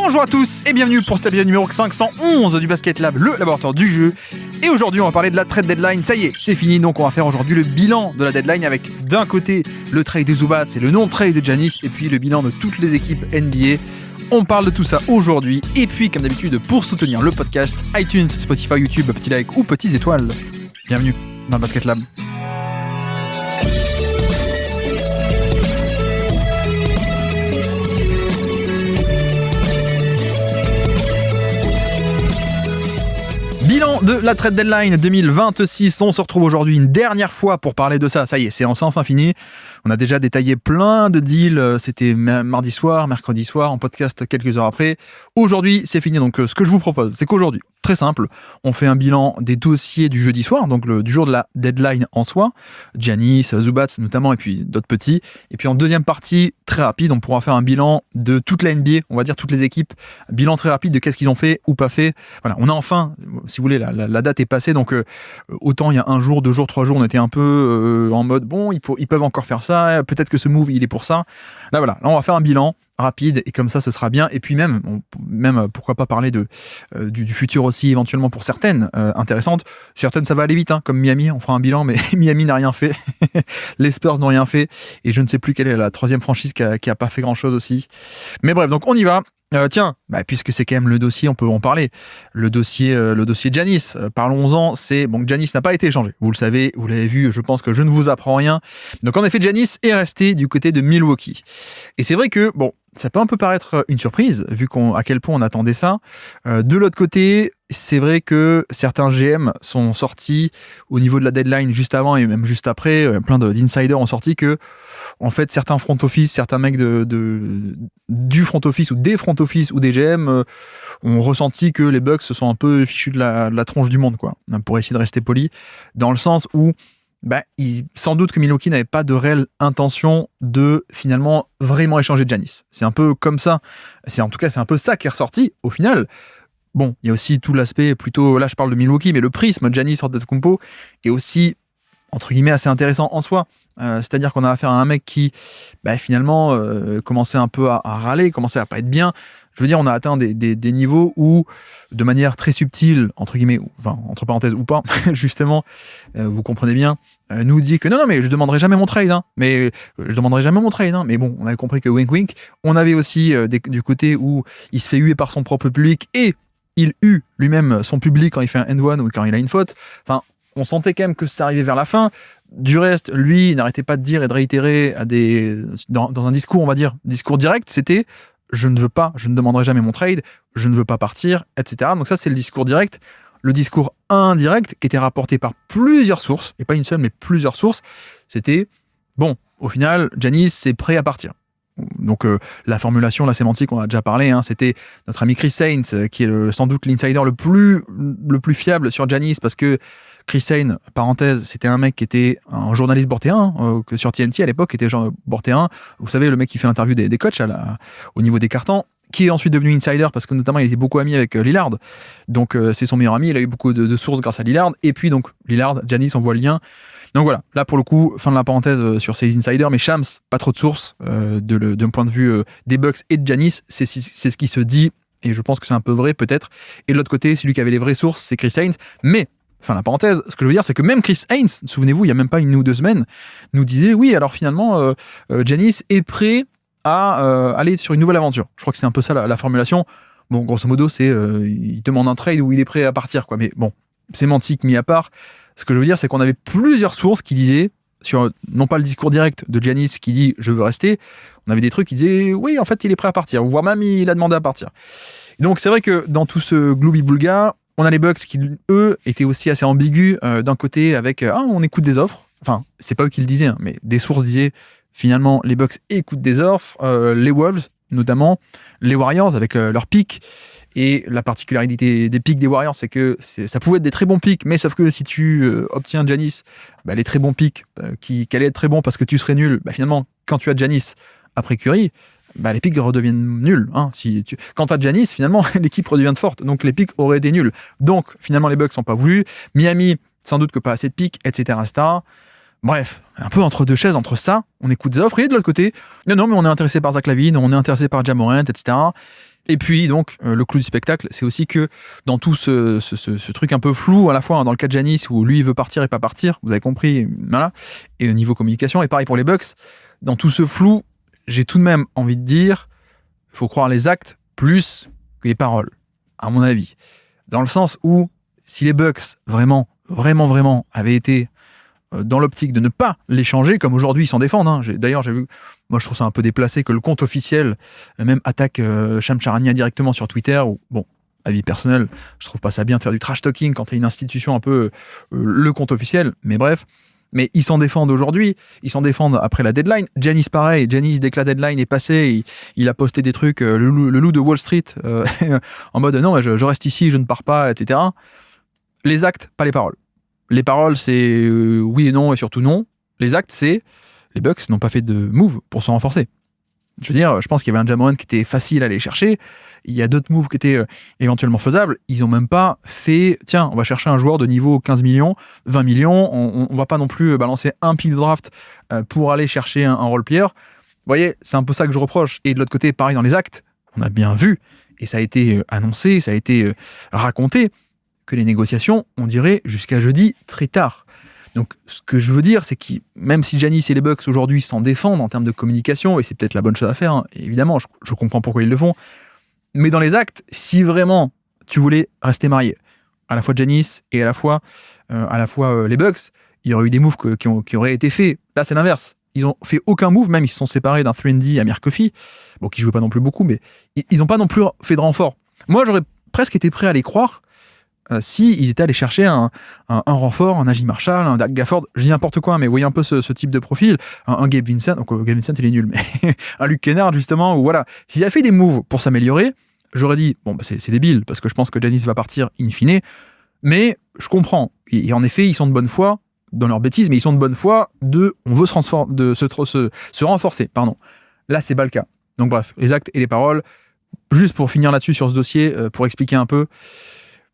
Bonjour à tous et bienvenue pour cet épisode numéro 511 du Basket Lab, le laboratoire du jeu. Et aujourd'hui on va parler de la trade deadline, ça y est, c'est fini, donc on va faire aujourd'hui le bilan de la deadline avec d'un côté le trade de Zubac, c'est le non-trade de Giannis, et puis le bilan de toutes les équipes NBA. On parle de tout ça aujourd'hui, et puis comme d'habitude pour soutenir le podcast, iTunes, Spotify, YouTube, petit like ou petites étoiles. Bienvenue dans le Basket Lab. Bilan de la trade deadline 2026, on se retrouve aujourd'hui une dernière fois pour parler de ça. Ça y est, c'est enfin fini. On a déjà détaillé plein de deals, c'était mardi soir, mercredi soir, en podcast quelques heures après. Aujourd'hui, c'est fini, donc ce que je vous propose, c'est qu'aujourd'hui, très simple, on fait un bilan des dossiers du jeudi soir, donc du jour de la deadline en soi, Giannis, Zubac notamment, et puis d'autres petits. Et puis en deuxième partie, très rapide, on pourra faire un bilan de toute la NBA, on va dire toutes les équipes, un bilan très rapide de qu'est-ce qu'ils ont fait ou pas fait. Voilà, on a enfin, si vous voulez, la date est passée, donc autant il y a un jour, 2 jours, 3 jours, on était un peu en mode, bon, ils peuvent encore faire ça, peut-être que ce move, il est pour ça. Là, voilà, là, on va faire un bilan rapide, et comme ça, ce sera bien. Et puis même pourquoi pas parler du futur aussi, éventuellement pour certaines intéressantes. Certaines, ça va aller vite, hein, comme Miami, on fera un bilan, mais Miami n'a rien fait. Les Spurs n'ont rien fait, et je ne sais plus quelle est la troisième franchise qui a pas fait grand-chose aussi. Mais bref, donc on y va. Tiens, puisque c'est quand même le dossier, on peut en parler. Le dossier Giannis, parlons-en. C'est bon, Giannis n'a pas été échangé. Vous le savez, vous l'avez vu. Je pense que je ne vous apprends rien. Donc en effet, Giannis est resté du côté de Milwaukee. Et c'est vrai que bon, ça peut un peu paraître une surprise vu à quel point on attendait ça. De l'autre côté, c'est vrai que certains GM sont sortis au niveau de la deadline juste avant et même juste après. Plein d'insiders ont sorti que en fait, certains front office, certains mecs du front office ou des front office ou des GM ont ressenti que les Bucks se sont un peu fichus de la tronche du monde, quoi. Pour essayer de rester poli, dans le sens où sans doute que Milwaukee n'avait pas de réelle intention de finalement vraiment échanger Giannis. C'est un peu comme ça. En tout cas, c'est un peu ça qui est ressorti au final. Bon, il y a aussi tout l'aspect plutôt, là je parle de Milwaukee, mais le prisme Giannis Antetokounmpo est aussi entre guillemets assez intéressant en soi, c'est-à-dire qu'on a affaire à un mec qui finalement commençait un peu à râler, commençait à pas être bien. Je veux dire, on a atteint des niveaux où, de manière très subtile, entre guillemets, enfin entre parenthèses ou pas, justement, vous comprenez bien, nous dit que non mais je demanderai jamais mon trade, hein, mais bon, on avait compris que wink wink. On avait aussi du côté où il se fait huer par son propre public et il hue lui-même son public quand il fait un end-one ou quand il a une faute. Enfin, on sentait quand même que ça arrivait vers la fin. Du reste, lui, il n'arrêtait pas de dire et de réitérer dans un discours, on va dire, discours direct, c'était « je ne demanderai jamais mon trade, je ne veux pas partir, etc. » Donc ça, c'est le discours direct. Le discours indirect, qui était rapporté par plusieurs sources, et pas une seule, mais plusieurs sources, c'était « bon, au final, Giannis est prêt à partir ». Donc la formulation, la sémantique, on a déjà parlé, hein, c'était notre ami Chris Haynes, qui est sans doute l'insider le plus fiable sur Giannis, parce que Chris Haynes, parenthèse, c'était un mec qui était un journaliste bortéen, que sur TNT à l'époque, était genre bortéen. Vous savez, le mec qui fait l'interview des coachs au niveau des cartons, qui est ensuite devenu insider parce que notamment il était beaucoup ami avec Lillard. Donc c'est son meilleur ami, il a eu beaucoup de sources grâce à Lillard. Et puis donc Lillard, Giannis, on voit le lien. Donc voilà, là pour le coup, fin de la parenthèse sur ces insiders, mais Shams, pas trop de sources d'un point de vue des Bucks et de Giannis, c'est ce qui se dit, et je pense que c'est un peu vrai peut-être. Et de l'autre côté, celui qui avait les vraies sources, c'est Chris Haynes. Mais fin de la parenthèse, ce que je veux dire, c'est que même Chris Haynes, souvenez-vous, il y a même pas 1 ou 2 semaines, nous disait oui, alors finalement, Giannis est prêt à aller sur une nouvelle aventure. Je crois que c'est un peu ça la formulation. Bon, grosso modo, c'est il demande un trade où il est prêt à partir, quoi. Mais bon, sémantique mis à part, ce que je veux dire, c'est qu'on avait plusieurs sources qui disaient, sur non pas le discours direct de Giannis qui dit je veux rester, on avait des trucs qui disaient oui, en fait, il est prêt à partir, voire même il a demandé à partir. Et donc c'est vrai que dans tout ce gloubi-boulga, on a les Bucks qui, eux, étaient aussi assez ambigus d'un côté avec on écoute des offres. Enfin, c'est pas eux qui le disaient, hein, mais des sources disaient finalement les Bucks écoutent des offres, les Wolves notamment, les Warriors avec leurs pics. Et la particularité des pics des Warriors, c'est que ça pouvait être des très bons pics, mais sauf que si tu obtiens Giannis, les très bons pics qui allaient être très bons parce que tu serais nul, finalement, quand tu as Giannis après Curry, les pics redeviennent nuls. Hein. Quand tu as Giannis, finalement, l'équipe redevient forte. Donc les pics auraient été nuls. Donc finalement, les Bucks n'ont pas voulu. Miami, sans doute que pas assez de pics, etc. Bref, un peu entre deux chaises, entre ça, on écoute des offres, et de l'autre côté, non, mais on est intéressé par Zach LaVine, on est intéressé par Ja Morant, etc. Et puis donc le clou du spectacle, c'est aussi que dans tout ce truc un peu flou à la fois, hein, dans le cas de Giannis où lui il veut partir et pas partir, vous avez compris, voilà, et au niveau communication, et pareil pour les Bucks, dans tout ce flou, j'ai tout de même envie de dire, il faut croire les actes plus que les paroles, à mon avis. Dans le sens où si les Bucks vraiment avaient été dans l'optique de ne pas les changer, comme aujourd'hui ils s'en défendent. Hein. D'ailleurs, j'ai vu, moi je trouve ça un peu déplacé que le compte officiel même attaque Shams Charania directement sur Twitter. Ou, bon, avis personnel, je trouve pas ça bien de faire du trash talking quand t'as une institution un peu le compte officiel, mais bref. Mais ils s'en défendent aujourd'hui, ils s'en défendent après la deadline. Giannis pareil, Giannis dès que la deadline est passée, il a posté des trucs, le loup de Wall Street, en mode non, je reste ici, je ne pars pas, etc. Les actes, pas les paroles. Les paroles, c'est oui et non et surtout non. Les actes, c'est les Bucks n'ont pas fait de move pour se renforcer. Je veux dire, je pense qu'il y avait un Ja Morant qui était facile à aller chercher. Il y a d'autres moves qui étaient éventuellement faisables. Ils n'ont même pas fait, tiens, on va chercher un joueur de niveau 15 millions, 20 millions. On va pas non plus balancer un pick de draft pour aller chercher un role player. Vous voyez, c'est un peu ça que je reproche. Et de l'autre côté, pareil dans les actes, on a bien vu, et ça a été annoncé, ça a été raconté, que les négociations, on dirait, jusqu'à jeudi, très tard. Donc, ce que je veux dire, c'est que même si Giannis et les Bucks aujourd'hui s'en défendent en termes de communication, et c'est peut-être la bonne chose à faire, hein, évidemment, je comprends pourquoi ils le font, mais dans les actes, si vraiment tu voulais rester marié, à la fois Giannis et à la fois les Bucks, il y aurait eu des moves qui auraient été faits. Là, c'est l'inverse. Ils n'ont fait aucun move, même ils se sont séparés d'un 3&D, Amir Coffey, bon, qui jouait pas non plus beaucoup, mais ils n'ont pas non plus fait de renfort. Moi, j'aurais presque été prêt à les croire s'ils étaient allés chercher un renfort, un Najee Marshall, un Dak Gafford, je dis n'importe quoi, mais vous voyez un peu ce type de profil, un Gabe Vincent, donc Gabe Vincent il est nul, mais un Luke Kennard justement, ou voilà, s'ils avaient fait des moves pour s'améliorer, j'aurais dit, bon, bah, c'est débile, parce que je pense que Giannis va partir in fine, mais je comprends, et en effet, ils sont de bonne foi dans leur bêtise, mais ils sont de bonne foi on veut se renforcer, pardon. Là, c'est pas le cas. Donc bref, les actes et les paroles, juste pour finir là-dessus sur ce dossier, pour expliquer un peu.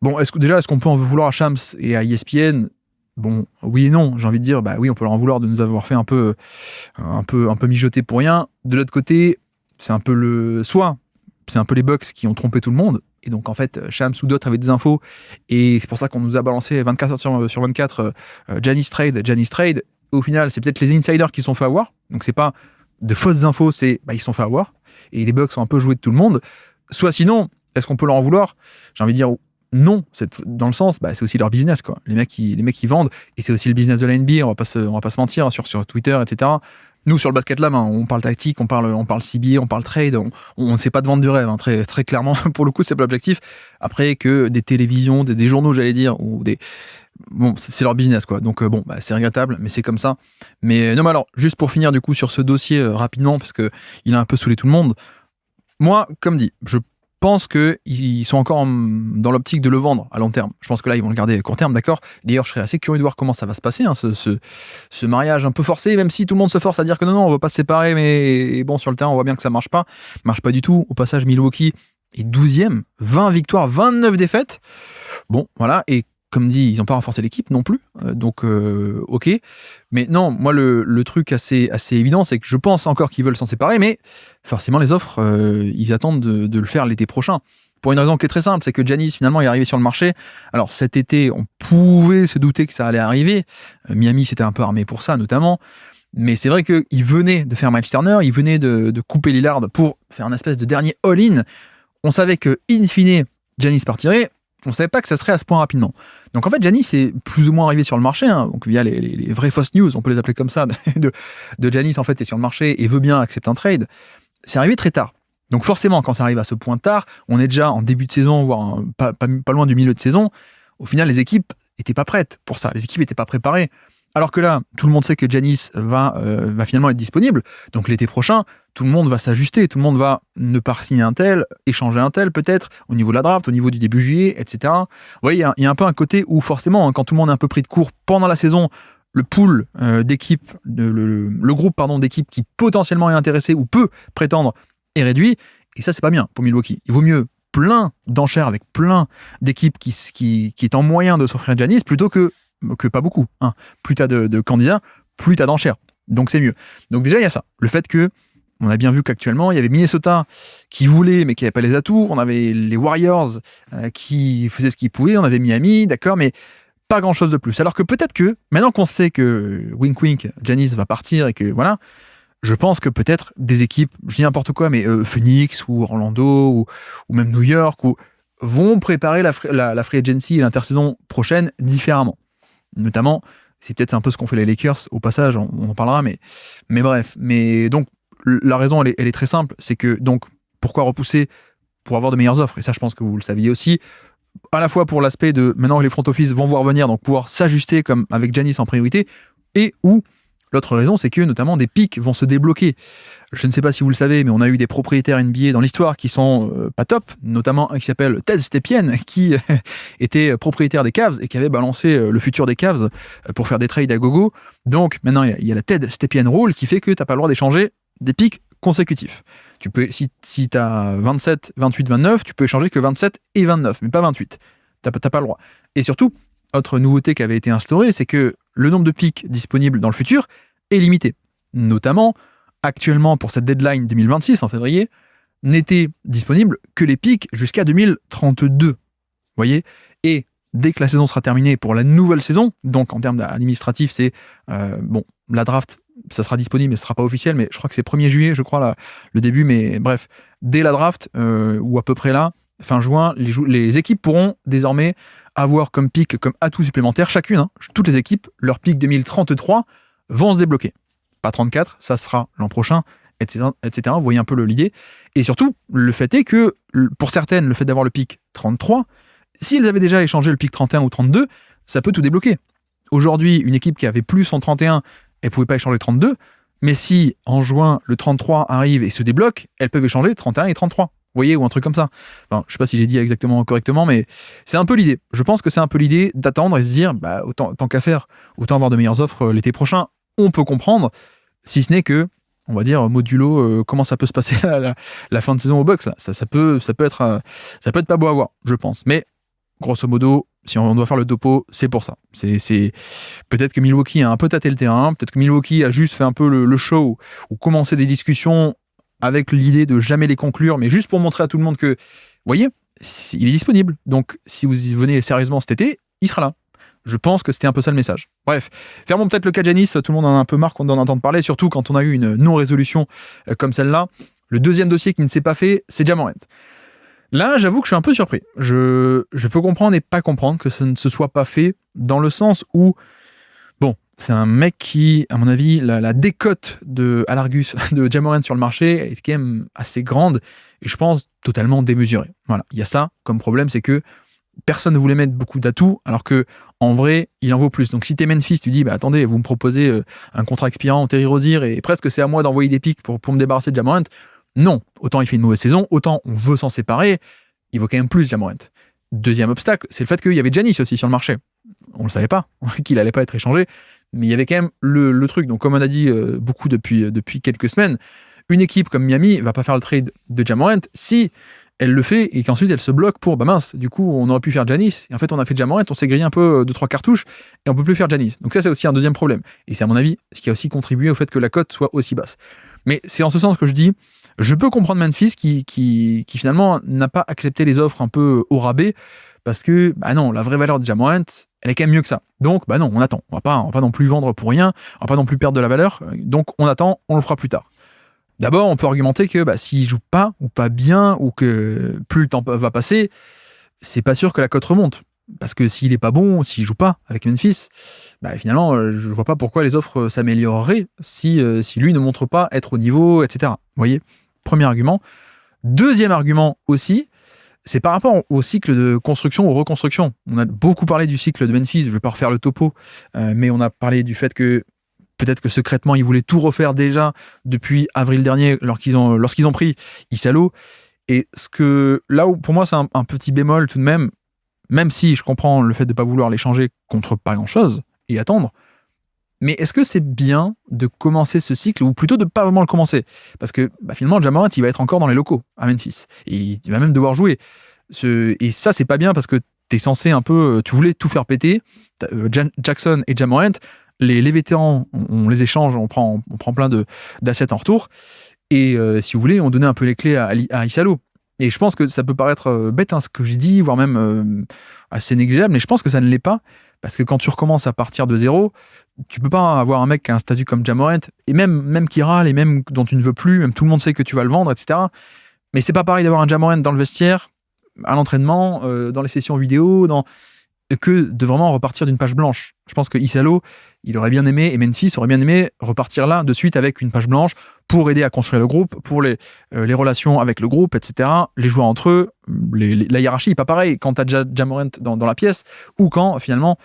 Bon, est-ce qu'on peut en vouloir à Shams et à ESPN ? Bon, oui et non. J'ai envie de dire, bah oui, on peut leur en vouloir de nous avoir fait un peu mijoter pour rien. De l'autre côté, c'est un peu les Bucks qui ont trompé tout le monde. Et donc, en fait, Shams ou d'autres avaient des infos. Et c'est pour ça qu'on nous a balancé 24 heures sur 24 Giannis trade. Au final, c'est peut-être les insiders qui se sont fait avoir. Donc, c'est pas de fausses infos, ils se sont fait avoir. Et les Bucks ont un peu joué de tout le monde. Soit sinon, est-ce qu'on peut leur en vouloir ? J'ai envie de dire non, dans le sens, c'est aussi leur business, quoi. Les mecs qui vendent, et c'est aussi le business de la NBA, on va pas se mentir, hein, sur Twitter, etc. Nous, sur le Basket Lab, hein, on parle tactique, on parle CBA, on parle trade, on ne sait pas de vendre du rêve, hein, très, très clairement, pour le coup, c'est pas l'objectif. Après, que des télévisions, des journaux, j'allais dire, ou bon, c'est leur business, quoi. Donc, c'est regrettable, mais c'est comme ça. Mais non, mais alors, juste pour finir, du coup, sur ce dossier, rapidement, parce que il a un peu saoulé tout le monde. Moi, comme dit, je pense qu'ils sont encore dans l'optique de le vendre à long terme. Je pense que là, ils vont le garder à court terme, d'accord ? D'ailleurs, je serais assez curieux de voir comment ça va se passer, hein, ce mariage un peu forcé, même si tout le monde se force à dire que non, on va pas se séparer, mais bon, sur le terrain, on voit bien que ça marche pas du tout. Au passage, Milwaukee est 12e, 20 victoires, 29 défaites. Bon, voilà, et comme dit, ils n'ont pas renforcé l'équipe non plus, donc ok. Mais non, moi le truc assez évident, c'est que je pense encore qu'ils veulent s'en séparer, mais forcément les offres, ils attendent de le faire l'été prochain. Pour une raison qui est très simple, c'est que Giannis finalement est arrivé sur le marché. Alors cet été, on pouvait se douter que ça allait arriver. Miami s'était un peu armé pour ça notamment. Mais c'est vrai qu'il venait de faire Miles Turner, il venait de couper Lillard pour faire un espèce de dernier all-in. On savait que, in fine, Giannis partirait. On ne savait pas que ça serait à ce point rapidement. Donc en fait, Giannis est plus ou moins arrivé sur le marché, hein, donc via les vraies fausses news, on peut les appeler comme ça, de Giannis en fait est sur le marché et veut bien accepter un trade. C'est arrivé très tard. Donc forcément, quand ça arrive à ce point tard, on est déjà en début de saison, voire pas loin du milieu de saison. Au final, les équipes n'étaient pas prêtes pour ça. Les équipes n'étaient pas préparées. Alors que là, tout le monde sait que Giannis va finalement être disponible. Donc l'été prochain, tout le monde va s'ajuster. Tout le monde va ne pas signer un tel, échanger un tel peut-être, au niveau de la draft, au niveau du début juillet, etc. Vous voyez, il y a un peu un côté où forcément, quand tout le monde est un peu pris de court pendant la saison, le pool d'équipes, le groupe d'équipes qui potentiellement est intéressé ou peut prétendre est réduit. Et ça, c'est pas bien pour Milwaukee. Il vaut mieux plein d'enchères avec plein d'équipes qui est en moyen de s'offrir Giannis plutôt que pas beaucoup. Hein. Plus t'as de candidats, plus t'as d'enchères. Donc c'est mieux. Donc déjà, il y a ça. Le fait que On a bien vu qu'actuellement, il y avait Minnesota qui voulait, mais qui n'avait pas les atouts. On avait les Warriors qui faisaient ce qu'ils pouvaient. On avait Miami, d'accord, mais pas grand-chose de plus. Alors que peut-être que, maintenant qu'on sait que wink wink, Giannis va partir et que voilà, je pense que peut-être des équipes, je dis n'importe quoi, mais Phoenix ou Orlando ou même New York vont préparer la free agency et l'intersaison prochaine différemment. Notamment, c'est peut-être un peu ce qu'ont fait les Lakers au passage, on en parlera, mais bref. Mais donc, la raison, elle est très simple, c'est que donc, pourquoi repousser pour avoir de meilleures offres? Et ça, je pense que vous le saviez aussi. À la fois pour l'aspect de maintenant que les front office vont voir venir, donc pouvoir s'ajuster comme avec Giannis en priorité, et ou l'autre raison, c'est que notamment des pics vont se débloquer. Je ne sais pas si vous le savez, mais on a eu des propriétaires NBA dans l'histoire qui sont pas top, notamment un qui s'appelle Ted Stepien, qui était propriétaire des Cavs et qui avait balancé le futur des Cavs pour faire des trades à gogo. Donc maintenant, il y a la Ted Stepien Rule qui fait que tu n'as pas le droit d'échanger des pics consécutifs. Tu peux, si tu as 27, 28, 29, tu peux échanger que 27 et 29, mais pas 28. Tu n'as pas le droit. Et surtout, autre nouveauté qui avait été instaurée, c'est que le nombre de pics disponibles dans le futur est limité. Notamment, actuellement, pour cette deadline 2026, en février, n'étaient disponibles que les pics jusqu'à 2032. Vous voyez ? Et dès que la saison sera terminée pour la nouvelle saison, donc en termes administratifs, c'est la draft, ça sera disponible, mais ce ne sera pas officiel, mais je crois que c'est 1er juillet, je crois, le début, mais bref, dès la draft, ou à peu près là, fin juin, les équipes pourront désormais avoir comme pic, comme atout supplémentaire, chacune, toutes les équipes, leur pic 2033 vont se débloquer. Pas 34, ça sera l'an prochain, etc. Vous voyez un peu l'idée. Et surtout, le fait est que, pour certaines, le fait d'avoir le pic 33, si elles avaient déjà échangé le pic 31 ou 32, ça peut tout débloquer. Aujourd'hui, une équipe qui avait plus en 31, elle ne pouvait pas échanger 32, mais si en juin, le 33 arrive et se débloque, elles peuvent échanger 31 et 33. Vous voyez, ou un truc comme ça. Enfin, je ne sais pas si j'ai dit exactement correctement, mais c'est un peu l'idée. Je pense que c'est un peu l'idée d'attendre et se dire, tant qu'à faire, autant avoir de meilleures offres l'été prochain. On peut comprendre, si ce n'est que, on va dire, modulo, comment ça peut se passer la fin de saison au Bucks. Là. Ça peut être pas beau à voir, je pense. Mais, grosso modo, si on doit faire le topo, c'est pour ça. C'est peut-être que Milwaukee a un peu tâté le terrain, peut-être que Milwaukee a juste fait un peu le show ou commencé des discussions avec l'idée de jamais les conclure, mais juste pour montrer à tout le monde que, vous voyez, il est disponible. Donc, si vous y venez sérieusement cet été, il sera là. Je pense que c'était un peu ça le message. Bref, fermons peut-être le cas Giannis, tout le monde en a un peu marre d'en entendre parler, surtout quand on a eu une non-résolution comme celle-là. Le deuxième dossier qui ne s'est pas fait, c'est Ja Morant. Là, j'avoue que je suis un peu surpris. Je peux comprendre et pas comprendre que ça ne se soit pas fait, dans le sens où, bon, c'est un mec qui, à mon avis, la décote à l'Argus de Ja Morant sur le marché est quand même assez grande et je pense totalement démesurée. Voilà, il y a ça comme problème, c'est que personne ne voulait mettre beaucoup d'atouts, alors que en vrai, il en vaut plus. Donc si t'es Memphis, tu dis, attendez, vous me proposez un contrat expirant en Terry Rozier et presque c'est à moi d'envoyer des pics pour me débarrasser de Ja Morant. Non, autant il fait une mauvaise saison, autant on veut s'en séparer, il vaut quand même plus Ja Morant. Deuxième obstacle, c'est le fait qu'il y avait Giannis aussi sur le marché. On le savait pas, qu'il allait pas être échangé, mais il y avait quand même le truc. Donc comme on a dit beaucoup depuis quelques semaines, une équipe comme Miami va pas faire le trade de Ja Morant si elle le fait et qu'ensuite elle se bloque pour mince, du coup on aurait pu faire Giannis et en fait on a fait Ja Morant, on s'est grillé un peu 2-3 cartouches et on peut plus faire Giannis. Donc ça c'est aussi un deuxième problème et c'est à mon avis ce qui a aussi contribué au fait que la cote soit aussi basse. Mais c'est en ce sens que je dis, je peux comprendre Memphis qui finalement n'a pas accepté les offres un peu au rabais parce que non, la vraie valeur de Ja Morant elle est quand même mieux que ça. Donc non, on attend, on va pas non plus vendre pour rien, on va pas non plus perdre de la valeur, donc on attend, on le fera plus tard. D'abord, on peut argumenter que s'il joue pas ou pas bien ou que plus le temps va passer, c'est pas sûr que la cote remonte. Parce que s'il est pas bon, s'il joue pas avec Memphis, finalement, je vois pas pourquoi les offres s'amélioreraient si lui ne montre pas être au niveau, etc. Vous voyez ? Premier argument. Deuxième argument aussi, c'est par rapport au cycle de construction ou reconstruction. On a beaucoup parlé du cycle de Memphis, je vais pas refaire le topo, mais on a parlé du fait que peut-être que secrètement, ils voulaient tout refaire déjà depuis avril dernier, lorsqu'ils ont pris Issalo. Et là où, pour moi, c'est un petit bémol tout de même si je comprends le fait de ne pas vouloir l'échanger contre pas grand-chose et attendre, mais est-ce que c'est bien de commencer ce cycle, ou plutôt de ne pas vraiment le commencer ? Parce que finalement, Ja Morant, il va être encore dans les locaux à Memphis. Et il va même devoir jouer. Et ça, c'est pas bien parce que tu es censé un peu... Tu voulais tout faire péter. Jackson et Ja Morant, les vétérans, on les échange, on prend plein d'assets en retour. Et si vous voulez, on donnait un peu les clés à Issalo. Et je pense que ça peut paraître bête, ce que je dis, voire même assez négligeable, mais je pense que ça ne l'est pas, parce que quand tu recommences à partir de zéro, tu peux pas avoir un mec qui a un statut comme Ja Morant, et même qui râle, et même dont tu ne veux plus, même tout le monde sait que tu vas le vendre, etc. Mais c'est pas pareil d'avoir un Ja Morant dans le vestiaire, à l'entraînement, dans les sessions vidéo, que de vraiment repartir d'une page blanche. Je pense que Issalo, il aurait bien aimé, et Memphis aurait bien aimé repartir là de suite avec une page blanche pour aider à construire le groupe, pour les relations avec le groupe, etc. Les joueurs entre eux, la hiérarchie n'est pas pareil quand tu as Ja Morant dans la pièce ou quand finalement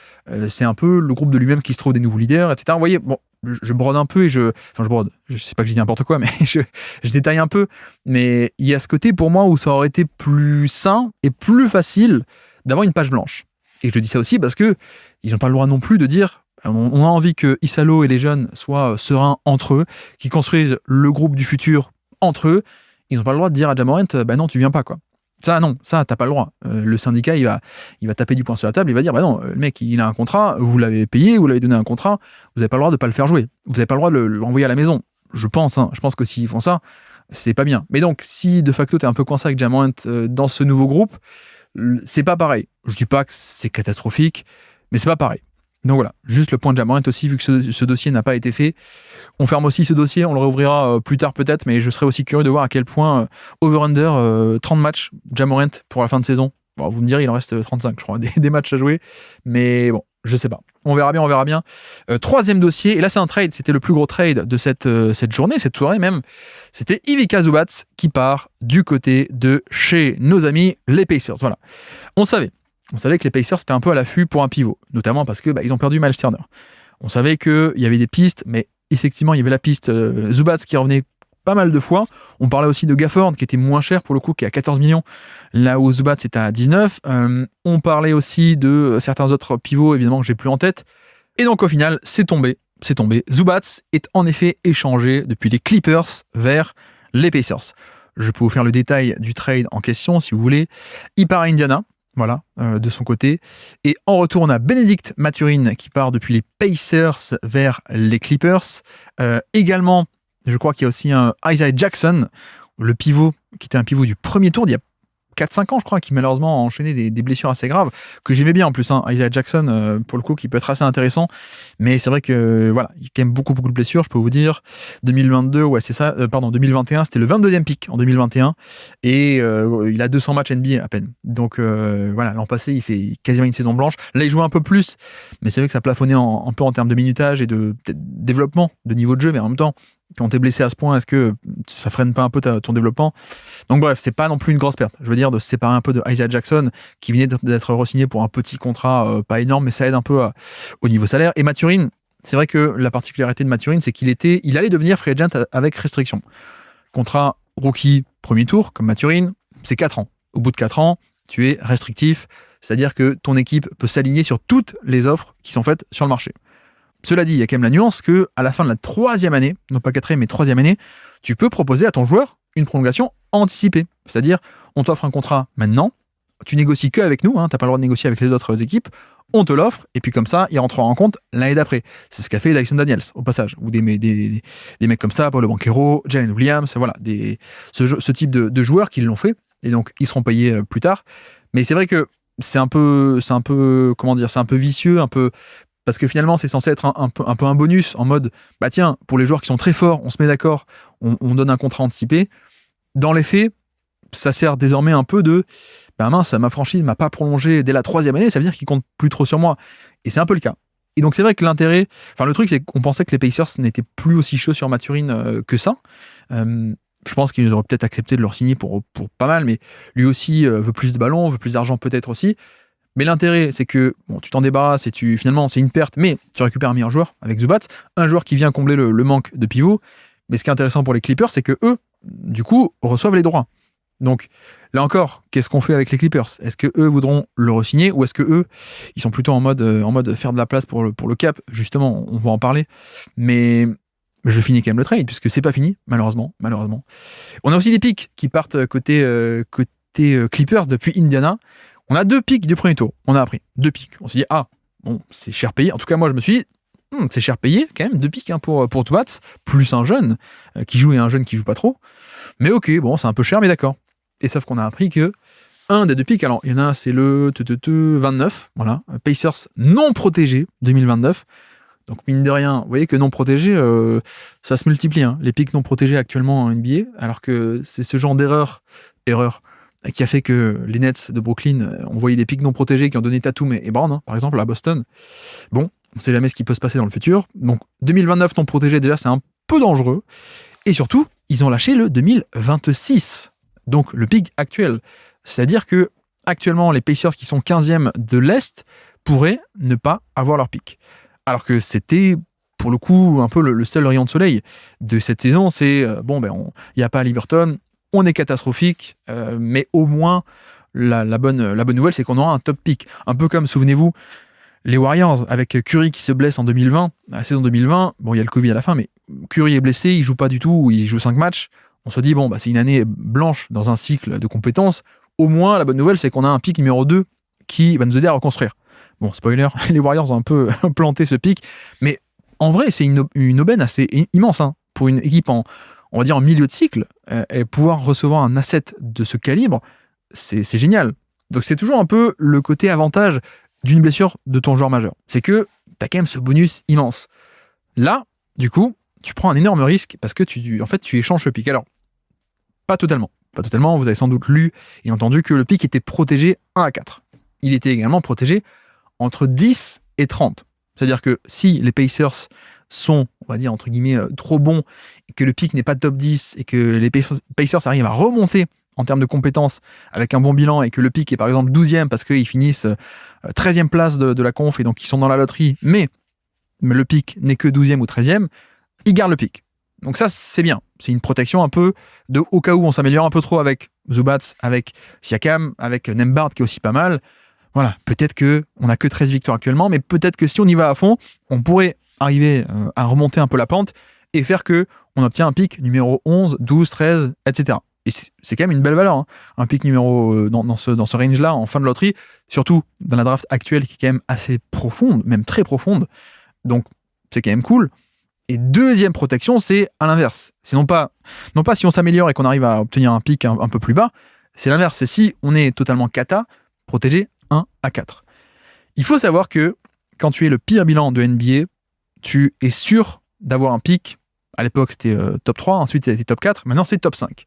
c'est un peu le groupe de lui-même qui se trouve des nouveaux leaders, etc. Vous voyez, bon, je brode un peu je brode, je sais pas que je dis n'importe quoi, mais je détaille un peu, mais il y a ce côté pour moi où ça aurait été plus sain et plus facile d'avoir une page blanche. Et je dis ça aussi parce que ils n'ont pas le droit non plus de dire on a envie que Issalo et les jeunes soient sereins entre eux, qu'ils construisent le groupe du futur entre eux. Ils n'ont pas le droit de dire à Ja Morant bah non, tu viens pas, quoi. Ça, non, ça, t'as pas le droit. Le syndicat, il va taper du poing sur la table, il va dire bah non, le mec, il a un contrat, vous l'avez payé, vous l'avez donné un contrat, vous n'avez pas le droit de pas le faire jouer. Vous n'avez pas le droit de l'envoyer à la maison. Je pense que s'ils font ça, c'est pas bien. Mais donc, si de facto t'es un peu coincé avec Ja Morant dans ce nouveau groupe, c'est pas pareil. Je dis pas que c'est catastrophique, mais c'est pas pareil. Donc voilà, juste le point de Ja Morant aussi, vu que ce dossier n'a pas été fait. On ferme aussi ce dossier, on le réouvrira plus tard peut-être, mais je serais aussi curieux de voir à quel point over-under 30 matchs Ja Morant pour la fin de saison. Bon, vous me direz, il en reste 35, je crois, des matchs à jouer, mais bon, je sais pas. On verra bien. Troisième dossier, et là c'est un trade, c'était le plus gros trade de cette journée, cette soirée même. C'était Ivica Zubac qui part du côté de chez nos amis les Pacers. Voilà, on savait que les Pacers étaient un peu à l'affût pour un pivot, notamment parce que ils ont perdu Miles Turner. On savait qu'il y avait des pistes, mais effectivement il y avait la piste Zubac qui revenait pas mal de fois. On parlait aussi de Gafford qui était moins cher pour le coup, qui est à 14 millions, là où Zubac est à 19. On parlait aussi de certains autres pivots, évidemment que j'ai plus en tête. Et donc au final, c'est tombé. Zubac est en effet échangé depuis les Clippers vers les Pacers. Je peux vous faire le détail du trade en question si vous voulez. Il part à Indiana. Voilà, de son côté. Et en retour, on a Bénédicte Mathurin qui part depuis les Pacers vers les Clippers. Également, je crois qu'il y a aussi un Isaiah Jackson, le pivot, qui était un pivot du premier tour d'il y a 4-5 ans, je crois, qui malheureusement a enchaîné des blessures assez graves, que j'aimais bien en plus, Isaiah Jackson, pour le coup, qui peut être assez intéressant, mais c'est vrai que, voilà, il y a quand même beaucoup de blessures, je peux vous dire. 2022, ouais, c'est ça, 2021, c'était le 22e pick en 2021, et il a 200 matchs NBA à peine. Donc, voilà, l'an passé, il fait quasiment une saison blanche. Là, il joue un peu plus, mais c'est vrai que ça plafonnait un peu en termes de minutage et de développement, de niveau de jeu, mais en même temps, quand t'es blessé à ce point, est-ce que ça freine pas un peu ton développement? Donc bref, c'est pas non plus une grosse perte. Je veux dire, de se séparer un peu de Isaiah Jackson, qui venait d'être re-signé pour un petit contrat pas énorme, mais ça aide un peu au niveau salaire. Et Mathurin, c'est vrai que la particularité de Mathurin, c'est il allait devenir free agent avec restriction. Contrat rookie premier tour, comme Mathurin, c'est 4 ans. Au bout de 4 ans, tu es restrictif, c'est-à-dire que ton équipe peut s'aligner sur toutes les offres qui sont faites sur le marché. Cela dit, il y a quand même la nuance que à la fin de la 3e année, non pas 4e mais 3e année, tu peux proposer à ton joueur une prolongation anticipée. C'est-à-dire, on t'offre un contrat maintenant, tu négocies que avec nous, t'as pas le droit de négocier avec les autres équipes, on te l'offre, et puis comme ça, il rentrera en compte l'année d'après. C'est ce qu'a fait Dyson Daniels, au passage, ou des mecs comme ça, Paulo Banchero, Jalen Williams, voilà, ce type de joueurs qui l'ont fait, et donc ils seront payés plus tard. Mais c'est vrai que c'est un peu, comment dire, c'est un peu vicieux, un peu... Parce que finalement, c'est censé être un peu un bonus en mode, bah tiens, pour les joueurs qui sont très forts, on se met d'accord, on donne un contrat anticipé. Dans les faits, ça sert désormais un peu de, bah mince, ma franchise m'a pas prolongé dès la 3e année, ça veut dire qu'il compte plus trop sur moi. Et c'est un peu le cas. Et donc c'est vrai que le truc, c'est qu'on pensait que les Pacers n'étaient plus aussi chauds sur Mathurin que ça. Je pense qu'ils auraient peut-être accepté de le signer pour pas mal, mais lui aussi veut plus de ballons, veut plus d'argent peut-être aussi. Mais l'intérêt, c'est que tu t'en débarrasses et finalement, c'est une perte, mais tu récupères un meilleur joueur avec Zubac, un joueur qui vient combler le manque de pivot. Mais ce qui est intéressant pour les Clippers, c'est que eux, du coup, reçoivent les droits. Donc, là encore, qu'est-ce qu'on fait avec les Clippers? Est-ce que eux voudront le re-signer ou est-ce que eux, ils sont plutôt en mode faire de la place pour le cap? Justement, on va en parler. Mais je finis quand même le trade puisque c'est pas fini, malheureusement. On a aussi des pics qui partent côté Clippers depuis Indiana. On a 2 pics du premier tour. On a appris 2 pics. On s'est dit, bon, c'est cher payé. En tout cas, moi, je me suis dit, c'est cher payé, quand même, 2 pics pour Zubats, plus un jeune qui joue et un jeune qui joue pas trop. Mais ok, bon, c'est un peu cher, mais d'accord. Et sauf qu'on a appris que un des 2 pics, alors il y en a un, c'est le 29, voilà, Pacers non protégé 2029. Donc mine de rien, vous voyez que non protégé, ça se multiplie, hein, les pics non protégés actuellement en NBA, alors que c'est ce genre d'erreur qui a fait que les Nets de Brooklyn ont envoyé des pics non protégés qui ont donné Tatum et Brown, hein, par exemple, à Boston. Bon, on sait jamais ce qui peut se passer dans le futur. Donc 2029 non protégé, déjà, c'est un peu dangereux. Et surtout, ils ont lâché le 2026, donc le pic actuel. C'est-à-dire que actuellement, les Pacers qui sont 15e de l'Est pourraient ne pas avoir leur pic. Alors que c'était, pour le coup, un peu le seul rayon de soleil de cette saison. C'est, il n'y a pas Liberton, on est catastrophique, mais au moins, la bonne nouvelle, c'est qu'on aura un top pick. Un peu comme, souvenez-vous, les Warriors, avec Curry qui se blesse en 2020, la saison 2020, bon, il y a le Covid à la fin, mais Curry est blessé, il joue pas du tout, il joue 5 matchs. On se dit, c'est une année blanche dans un cycle de compétences. Au moins, la bonne nouvelle, c'est qu'on a un pick numéro 2 qui va nous aider à reconstruire. Bon, spoiler, les Warriors ont un peu planté ce pick, mais en vrai, c'est une aubaine assez immense, hein, pour une équipe on va dire en milieu de cycle, et pouvoir recevoir un asset de ce calibre, c'est génial. Donc c'est toujours un peu le côté avantage d'une blessure de ton joueur majeur. C'est que tu as quand même ce bonus immense. Là, du coup, tu prends un énorme risque parce que tu échanges le pick. Alors, pas totalement. Vous avez sans doute lu et entendu que le pick était protégé 1 à 4. Il était également protégé entre 10 et 30. C'est-à-dire que si les Pacers sont, on va dire, entre guillemets, trop bons, et que le pick n'est pas top 10, et que les Pacers arrivent à remonter en termes de compétences avec un bon bilan, et que le pick est par exemple 12e parce qu'ils finissent 13e place de la conf, et donc ils sont dans la loterie, mais le pick n'est que 12e ou 13e, ils gardent le pick. Donc ça, c'est bien. C'est une protection un peu de au cas où on s'améliore un peu trop avec Zubats, avec Siakam, avec Nembhard qui est aussi pas mal. Voilà, peut-être qu'on n'a que 13 victoires actuellement, mais peut-être que si on y va à fond, on pourrait arriver à remonter un peu la pente et faire que on obtient un pick numéro 11, 12, 13, etc. Et c'est quand même une belle valeur, hein. Un pick numéro dans ce range-là, en fin de loterie, surtout dans la draft actuelle qui est quand même assez profonde, même très profonde. Donc, c'est quand même cool. Et deuxième protection, c'est à l'inverse. C'est non pas si on s'améliore et qu'on arrive à obtenir un pick un peu plus bas, c'est l'inverse. C'est si on est totalement cata, protégé 1 à 4. Il faut savoir que quand tu es le pire bilan de NBA, tu es sûr d'avoir un pick. À l'époque, c'était top 3, ensuite ça a été top 4, maintenant c'est top 5.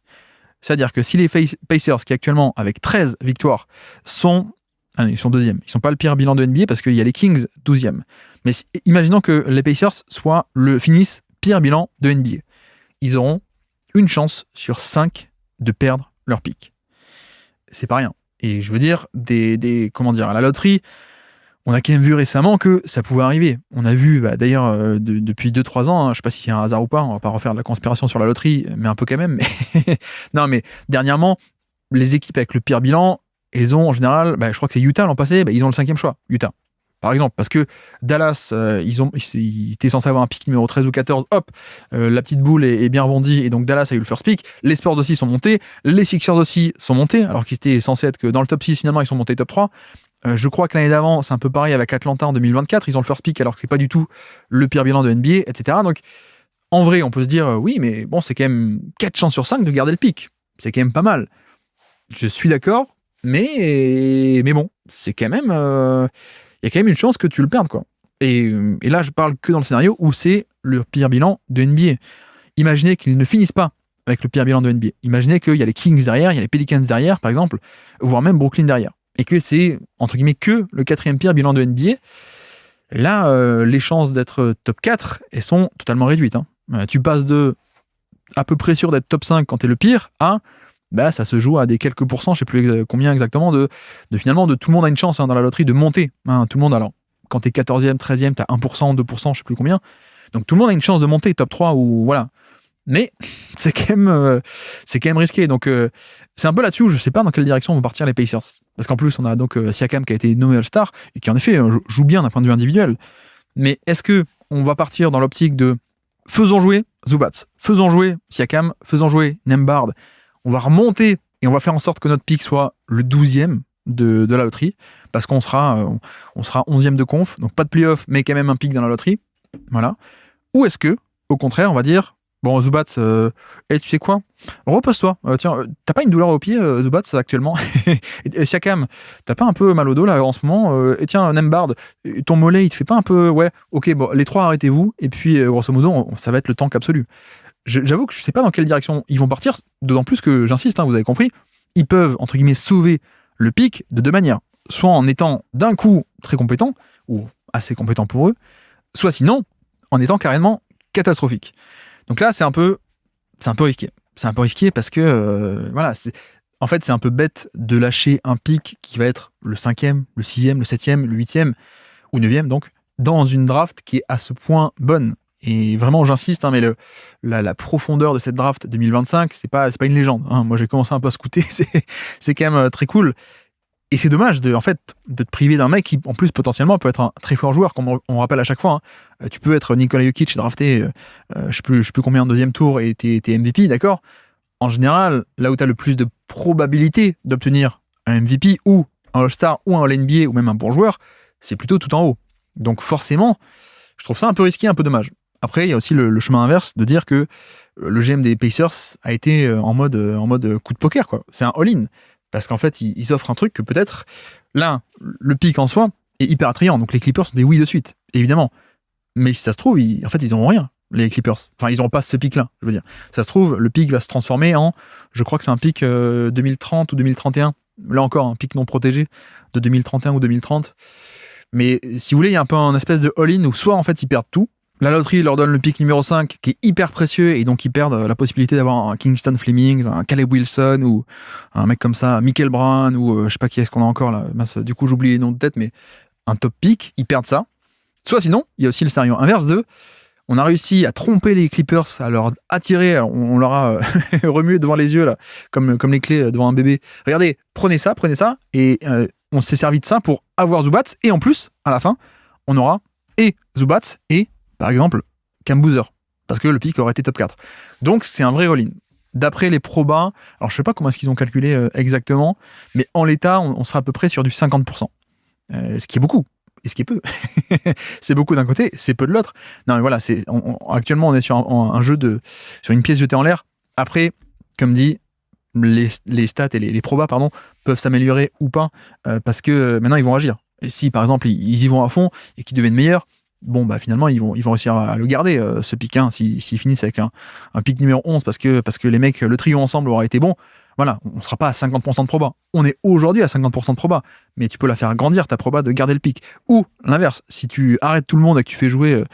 C'est-à-dire que si les Pacers, qui actuellement, avec 13 victoires, ils sont deuxièmes. Ils ne sont pas le pire bilan de NBA parce qu'il y a les Kings 12e. Mais imaginons que les Pacers finissent pire bilan de NBA. Ils auront une chance sur 5 de perdre leur pick. C'est pas rien. Et je veux dire, à la loterie, on a quand même vu récemment que ça pouvait arriver. On a vu, d'ailleurs, depuis 2-3 ans, hein, je ne sais pas si c'est un hasard ou pas, on va pas refaire de la conspiration sur la loterie, mais un peu quand même. Mais non, mais dernièrement, les équipes avec le pire bilan, elles ont en général, je crois que c'est Utah l'an passé, ils ont le 5e choix, Utah. Par exemple, parce que Dallas, ils étaient censés avoir un pick numéro 13 ou 14, hop, la petite boule est bien rebondie, et donc Dallas a eu le first pick, les Spurs aussi sont montés, les Sixers aussi sont montés, alors qu'ils étaient censés être que dans le top 6, finalement ils sont montés top 3. Je crois que l'année d'avant, c'est un peu pareil avec Atlanta en 2024, ils ont le first pick alors que c'est pas du tout le pire bilan de NBA, etc. Donc, en vrai, on peut se dire, oui, mais bon, c'est quand même 4 chances sur 5 de garder le pick. C'est quand même pas mal. Je suis d'accord, mais bon, c'est quand même... il y a quand même une chance que tu le perdes, quoi. Et là, je parle que dans le scénario où c'est le pire bilan de NBA. Imaginez qu'ils ne finissent pas avec le pire bilan de NBA. Imaginez qu'il y a les Kings derrière, il y a les Pelicans derrière, par exemple, voire même Brooklyn derrière. Et que c'est, entre guillemets, que le 4e pire bilan de NBA. Là, les chances d'être top 4, elles sont totalement réduites, hein. Tu passes de à peu près sûr d'être top 5 quand t'es le pire à... ça se joue à des quelques pourcents, je sais plus combien exactement, de finalement, de tout le monde a une chance, hein, dans la loterie de monter. Hein, tout le monde, alors, quand t'es 14e, 13e, t'as 1%, 2%, je sais plus combien. Donc tout le monde a une chance de monter top 3 ou voilà. Mais c'est quand même risqué. Donc c'est un peu là-dessus où je sais pas dans quelle direction vont partir les Pacers. Parce qu'en plus, on a donc Siakam qui a été nommé All-Star et qui en effet joue bien d'un point de vue individuel. Mais est-ce que on va partir dans l'optique de faisons jouer Zubats, faisons jouer Siakam, faisons jouer Nembhard, on va remonter et on va faire en sorte que notre pick soit le 12e de la loterie, parce qu'on sera 11e de conf, donc pas de playoff, mais quand même un pick dans la loterie. Voilà. Ou est-ce que, au contraire, on va dire, bon, Zubats, tu sais quoi, repose-toi. Tiens, t'as pas une douleur au pied, Zubats, actuellement? Et Siakam, t'as pas un peu mal au dos, là, en ce moment? Et tiens, Nembard, ton mollet, il te fait pas un peu... Ouais, ok, bon, les trois, arrêtez-vous. Et puis, grosso modo, ça va être le tank absolu. J'avoue que je sais pas dans quelle direction ils vont partir, d'autant plus que, j'insiste, vous avez compris, ils peuvent, entre guillemets, sauver le pic de deux manières. Soit en étant d'un coup très compétents, ou assez compétents pour eux, soit sinon, en étant carrément catastrophique. Donc là, c'est un peu risqué. C'est un peu risqué parce que, voilà, en fait, c'est un peu bête de lâcher un pic qui va être le 5e, le 6e, le 7e, le 8e, ou 9e, donc, dans une draft qui est à ce point bonne. Et vraiment, j'insiste, mais la profondeur de cette draft 2025, c'est pas une légende. Moi, j'ai commencé un peu à scouter, c'est quand même très cool. Et c'est dommage de te priver d'un mec qui, en plus, potentiellement, peut être un très fort joueur, comme on rappelle à chaque fois. Tu peux être Nikola Jokic drafté, je sais plus combien en deuxième tour, et t'es MVP, d'accord? En général, là où t'as le plus de probabilité d'obtenir un MVP, ou un All-Star, ou un All-NBA, ou même un bon joueur, c'est plutôt tout en haut. Donc forcément, je trouve ça un peu risqué, un peu dommage. Après, il y a aussi le chemin inverse de dire que le GM des Pacers a été en mode coup de poker, quoi. C'est un all-in. Parce qu'en fait, ils offrent un truc que peut-être, là, le pic en soi est hyper attrayant. Donc les Clippers sont des oui de suite, évidemment. Mais si ça se trouve, en fait, ils n'auront rien, les Clippers. Enfin, ils n'auront pas ce pic-là, je veux dire. Ça se trouve, le pic va se transformer en, je crois que c'est un pic 2030 ou 2031. Là encore, un pic non protégé de 2031 ou 2030. Mais si vous voulez, il y a un peu un espèce de all-in où soit, en fait, ils perdent tout. La loterie leur donne le pic numéro 5 qui est hyper précieux et donc ils perdent la possibilité d'avoir un Kingston Fleming, un Caleb Wilson ou un mec comme ça, Michael Brown ou je sais pas qui est-ce qu'on a encore là. Du coup, j'oublie les noms de tête, mais un top pick, ils perdent ça. Soit sinon, il y a aussi le scénario inverse de on a réussi à tromper les Clippers, à leur attirer, on leur a remué devant les yeux là, comme les clés devant un bébé. Regardez, prenez ça, et on s'est servi de ça pour avoir Zubats et en plus, à la fin, on aura et Zubats et par exemple, Cam Boozer, parce que le pic aurait été top 4. Donc, c'est un vrai all-in. D'après les probas, alors je sais pas comment est-ce qu'ils ont calculé exactement, mais en l'état, on sera à peu près sur du 50%. Ce qui est beaucoup, et ce qui est peu. C'est beaucoup d'un côté, c'est peu de l'autre. Non, mais voilà, actuellement, on est sur un jeu sur une pièce jetée en l'air. Après, comme dit, les stats et les probas, peuvent s'améliorer ou pas, parce que maintenant, ils vont agir. Et si, par exemple, ils y vont à fond et qu'ils deviennent meilleurs, bon, bah finalement, ils vont réussir à le garder, ce pic, s'ils finissent avec un pic numéro 11 parce que les mecs, le trio ensemble aura été bon. Voilà, on ne sera pas à 50% de proba. On est aujourd'hui à 50% de proba, mais tu peux la faire grandir, ta proba, de garder le pic. Ou l'inverse, si tu arrêtes tout le monde et que tu fais jouer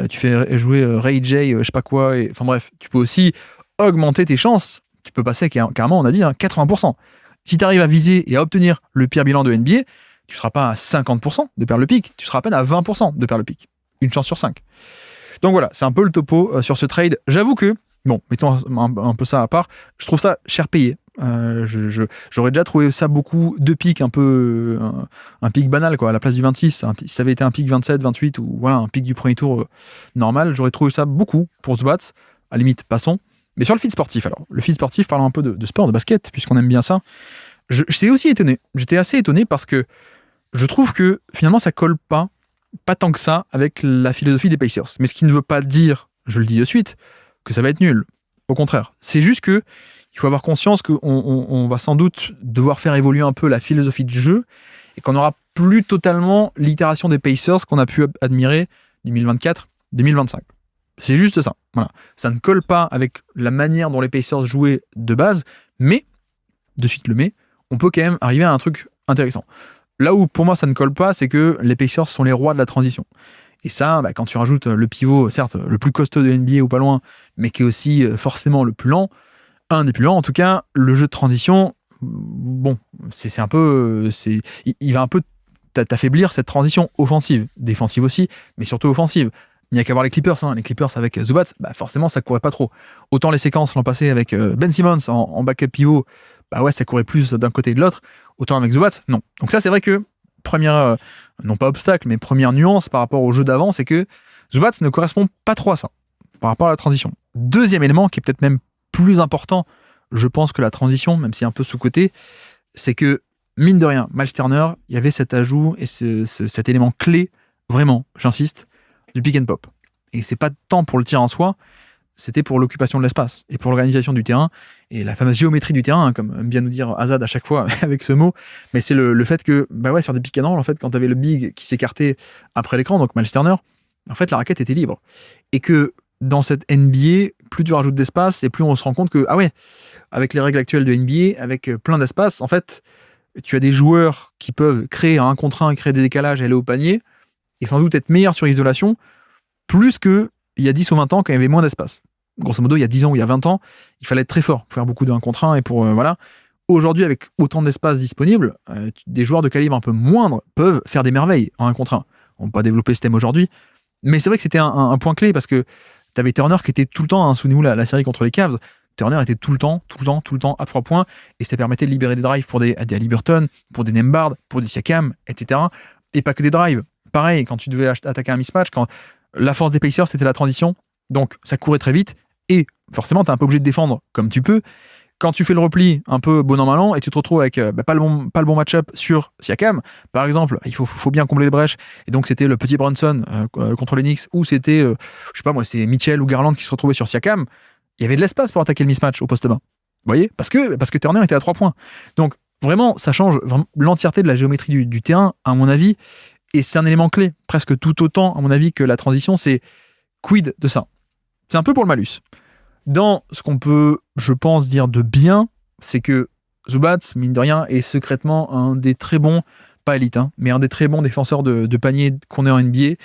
Ray J, je sais pas quoi, enfin bref, tu peux aussi augmenter tes chances. Tu peux passer carrément, on a dit, 80%. Si tu arrives à viser et à obtenir le pire bilan de NBA, tu ne seras pas à 50% de perdre le pic, tu seras à peine à 20% de perdre le pic. Une chance sur 5. Donc voilà, c'est un peu le topo sur ce trade. J'avoue que, bon, mettons un peu ça à part, je trouve ça cher payé. J'aurais déjà trouvé ça beaucoup de pics, un peu un pic banal, quoi, à la place du 26. Si ça avait été un pic 27, 28 ou voilà, un pic du premier tour normal, j'aurais trouvé ça beaucoup pour Zubats. À la limite, passons. Mais sur le feed sportif, alors, le feed sportif, parlons un peu de sport, de basket, puisqu'on aime bien ça. J'étais aussi étonné. J'étais assez étonné parce que je trouve que finalement ça colle pas tant que ça avec la philosophie des Pacers. Mais ce qui ne veut pas dire, je le dis de suite, que ça va être nul. Au contraire. C'est juste que il faut avoir conscience qu'on va sans doute devoir faire évoluer un peu la philosophie de jeu et qu'on n'aura plus totalement l'itération des Pacers qu'on a pu admirer 2024-2025. C'est juste ça. Voilà. Ça ne colle pas avec la manière dont les Pacers jouaient de base, mais, de suite le mais, on peut quand même arriver à un truc intéressant. Là où pour moi ça ne colle pas, c'est que les Pacers sont les rois de la transition. Et ça, quand tu rajoutes le pivot, certes, le plus costaud de NBA ou pas loin, mais qui est aussi forcément le plus lent, un des plus lents en tout cas, le jeu de transition, bon, c'est un peu... il va un peu t'affaiblir cette transition offensive, défensive aussi, mais surtout offensive. Il n'y a qu'à voir les Clippers, les Clippers avec Zubats, forcément ça courait pas trop. Autant les séquences l'an passé avec Ben Simmons en backup pivot, ça courait plus d'un côté et de l'autre, autant avec Zubats, non. Donc ça c'est vrai que, première, non pas obstacle, mais première nuance par rapport au jeu d'avant, c'est que Zubats ne correspond pas trop à ça, par rapport à la transition. Deuxième élément, qui est peut-être même plus important, je pense, que la transition, même si un peu sous-côté, c'est que, mine de rien, Miles Turner, il y avait cet ajout et cet élément clé, vraiment, j'insiste, du pick and pop. Et c'est pas tant pour le tir en soi, c'était pour l'occupation de l'espace et pour l'organisation du terrain et la fameuse géométrie du terrain, comme aime bien nous dire Azad à chaque fois avec ce mot. Mais c'est le fait que, sur des pick and roll, en fait, quand tu avais le big qui s'écartait après l'écran, donc Miles Turner, en fait, la raquette était libre. Et que dans cette NBA, plus tu rajoutes d'espace et plus on se rend compte que, avec les règles actuelles de NBA, avec plein d'espace, en fait, tu as des joueurs qui peuvent créer un contre un, créer des décalages, aller au panier et sans doute être meilleurs sur isolation, plus qu'il y a 10 ou 20 ans quand il y avait moins d'espace. Grosso modo, il y a 10 ans ou il y a 20 ans, il fallait être très fort pour faire beaucoup de 1 contre 1 et pour voilà. Aujourd'hui, avec autant d'espace disponible, des joueurs de calibre un peu moindre peuvent faire des merveilles en 1 contre 1. On ne va pas développer ce thème aujourd'hui, mais c'est vrai que c'était un point clé parce que tu avais Turner qui était tout le temps, souvenez-vous la série contre les Cavs, Turner était tout le temps à 3 points et ça permettait de libérer des drives pour des Haliburton, pour des Nembhard, pour des Siakam, etc. Et pas que des drives. Pareil, quand tu devais attaquer un mismatch, quand la force des Pacers, c'était la transition, donc ça courait très vite et forcément, tu es un peu obligé de défendre comme tu peux. Quand tu fais le repli un peu bon an mal an et tu te retrouves avec pas le bon match-up sur Siakam, par exemple, il faut bien combler les brèches. Et donc, c'était le petit Brunson contre les Knicks ou c'était, c'est Mitchell ou Garland qui se retrouvaient sur Siakam. Il y avait de l'espace pour attaquer le mismatch au poste bas. Vous voyez parce que Turner était à 3 points. Donc, vraiment, ça change l'entièreté de la géométrie du terrain, à mon avis. Et c'est un élément clé, presque tout autant, à mon avis, que la transition. C'est quid de ça. C'est un peu pour le malus. Dans ce qu'on peut, je pense, dire de bien, c'est que Zubac, mine de rien, est secrètement un des très bons, pas élite, mais un des très bons défenseurs de panier qu'on ait en NBA,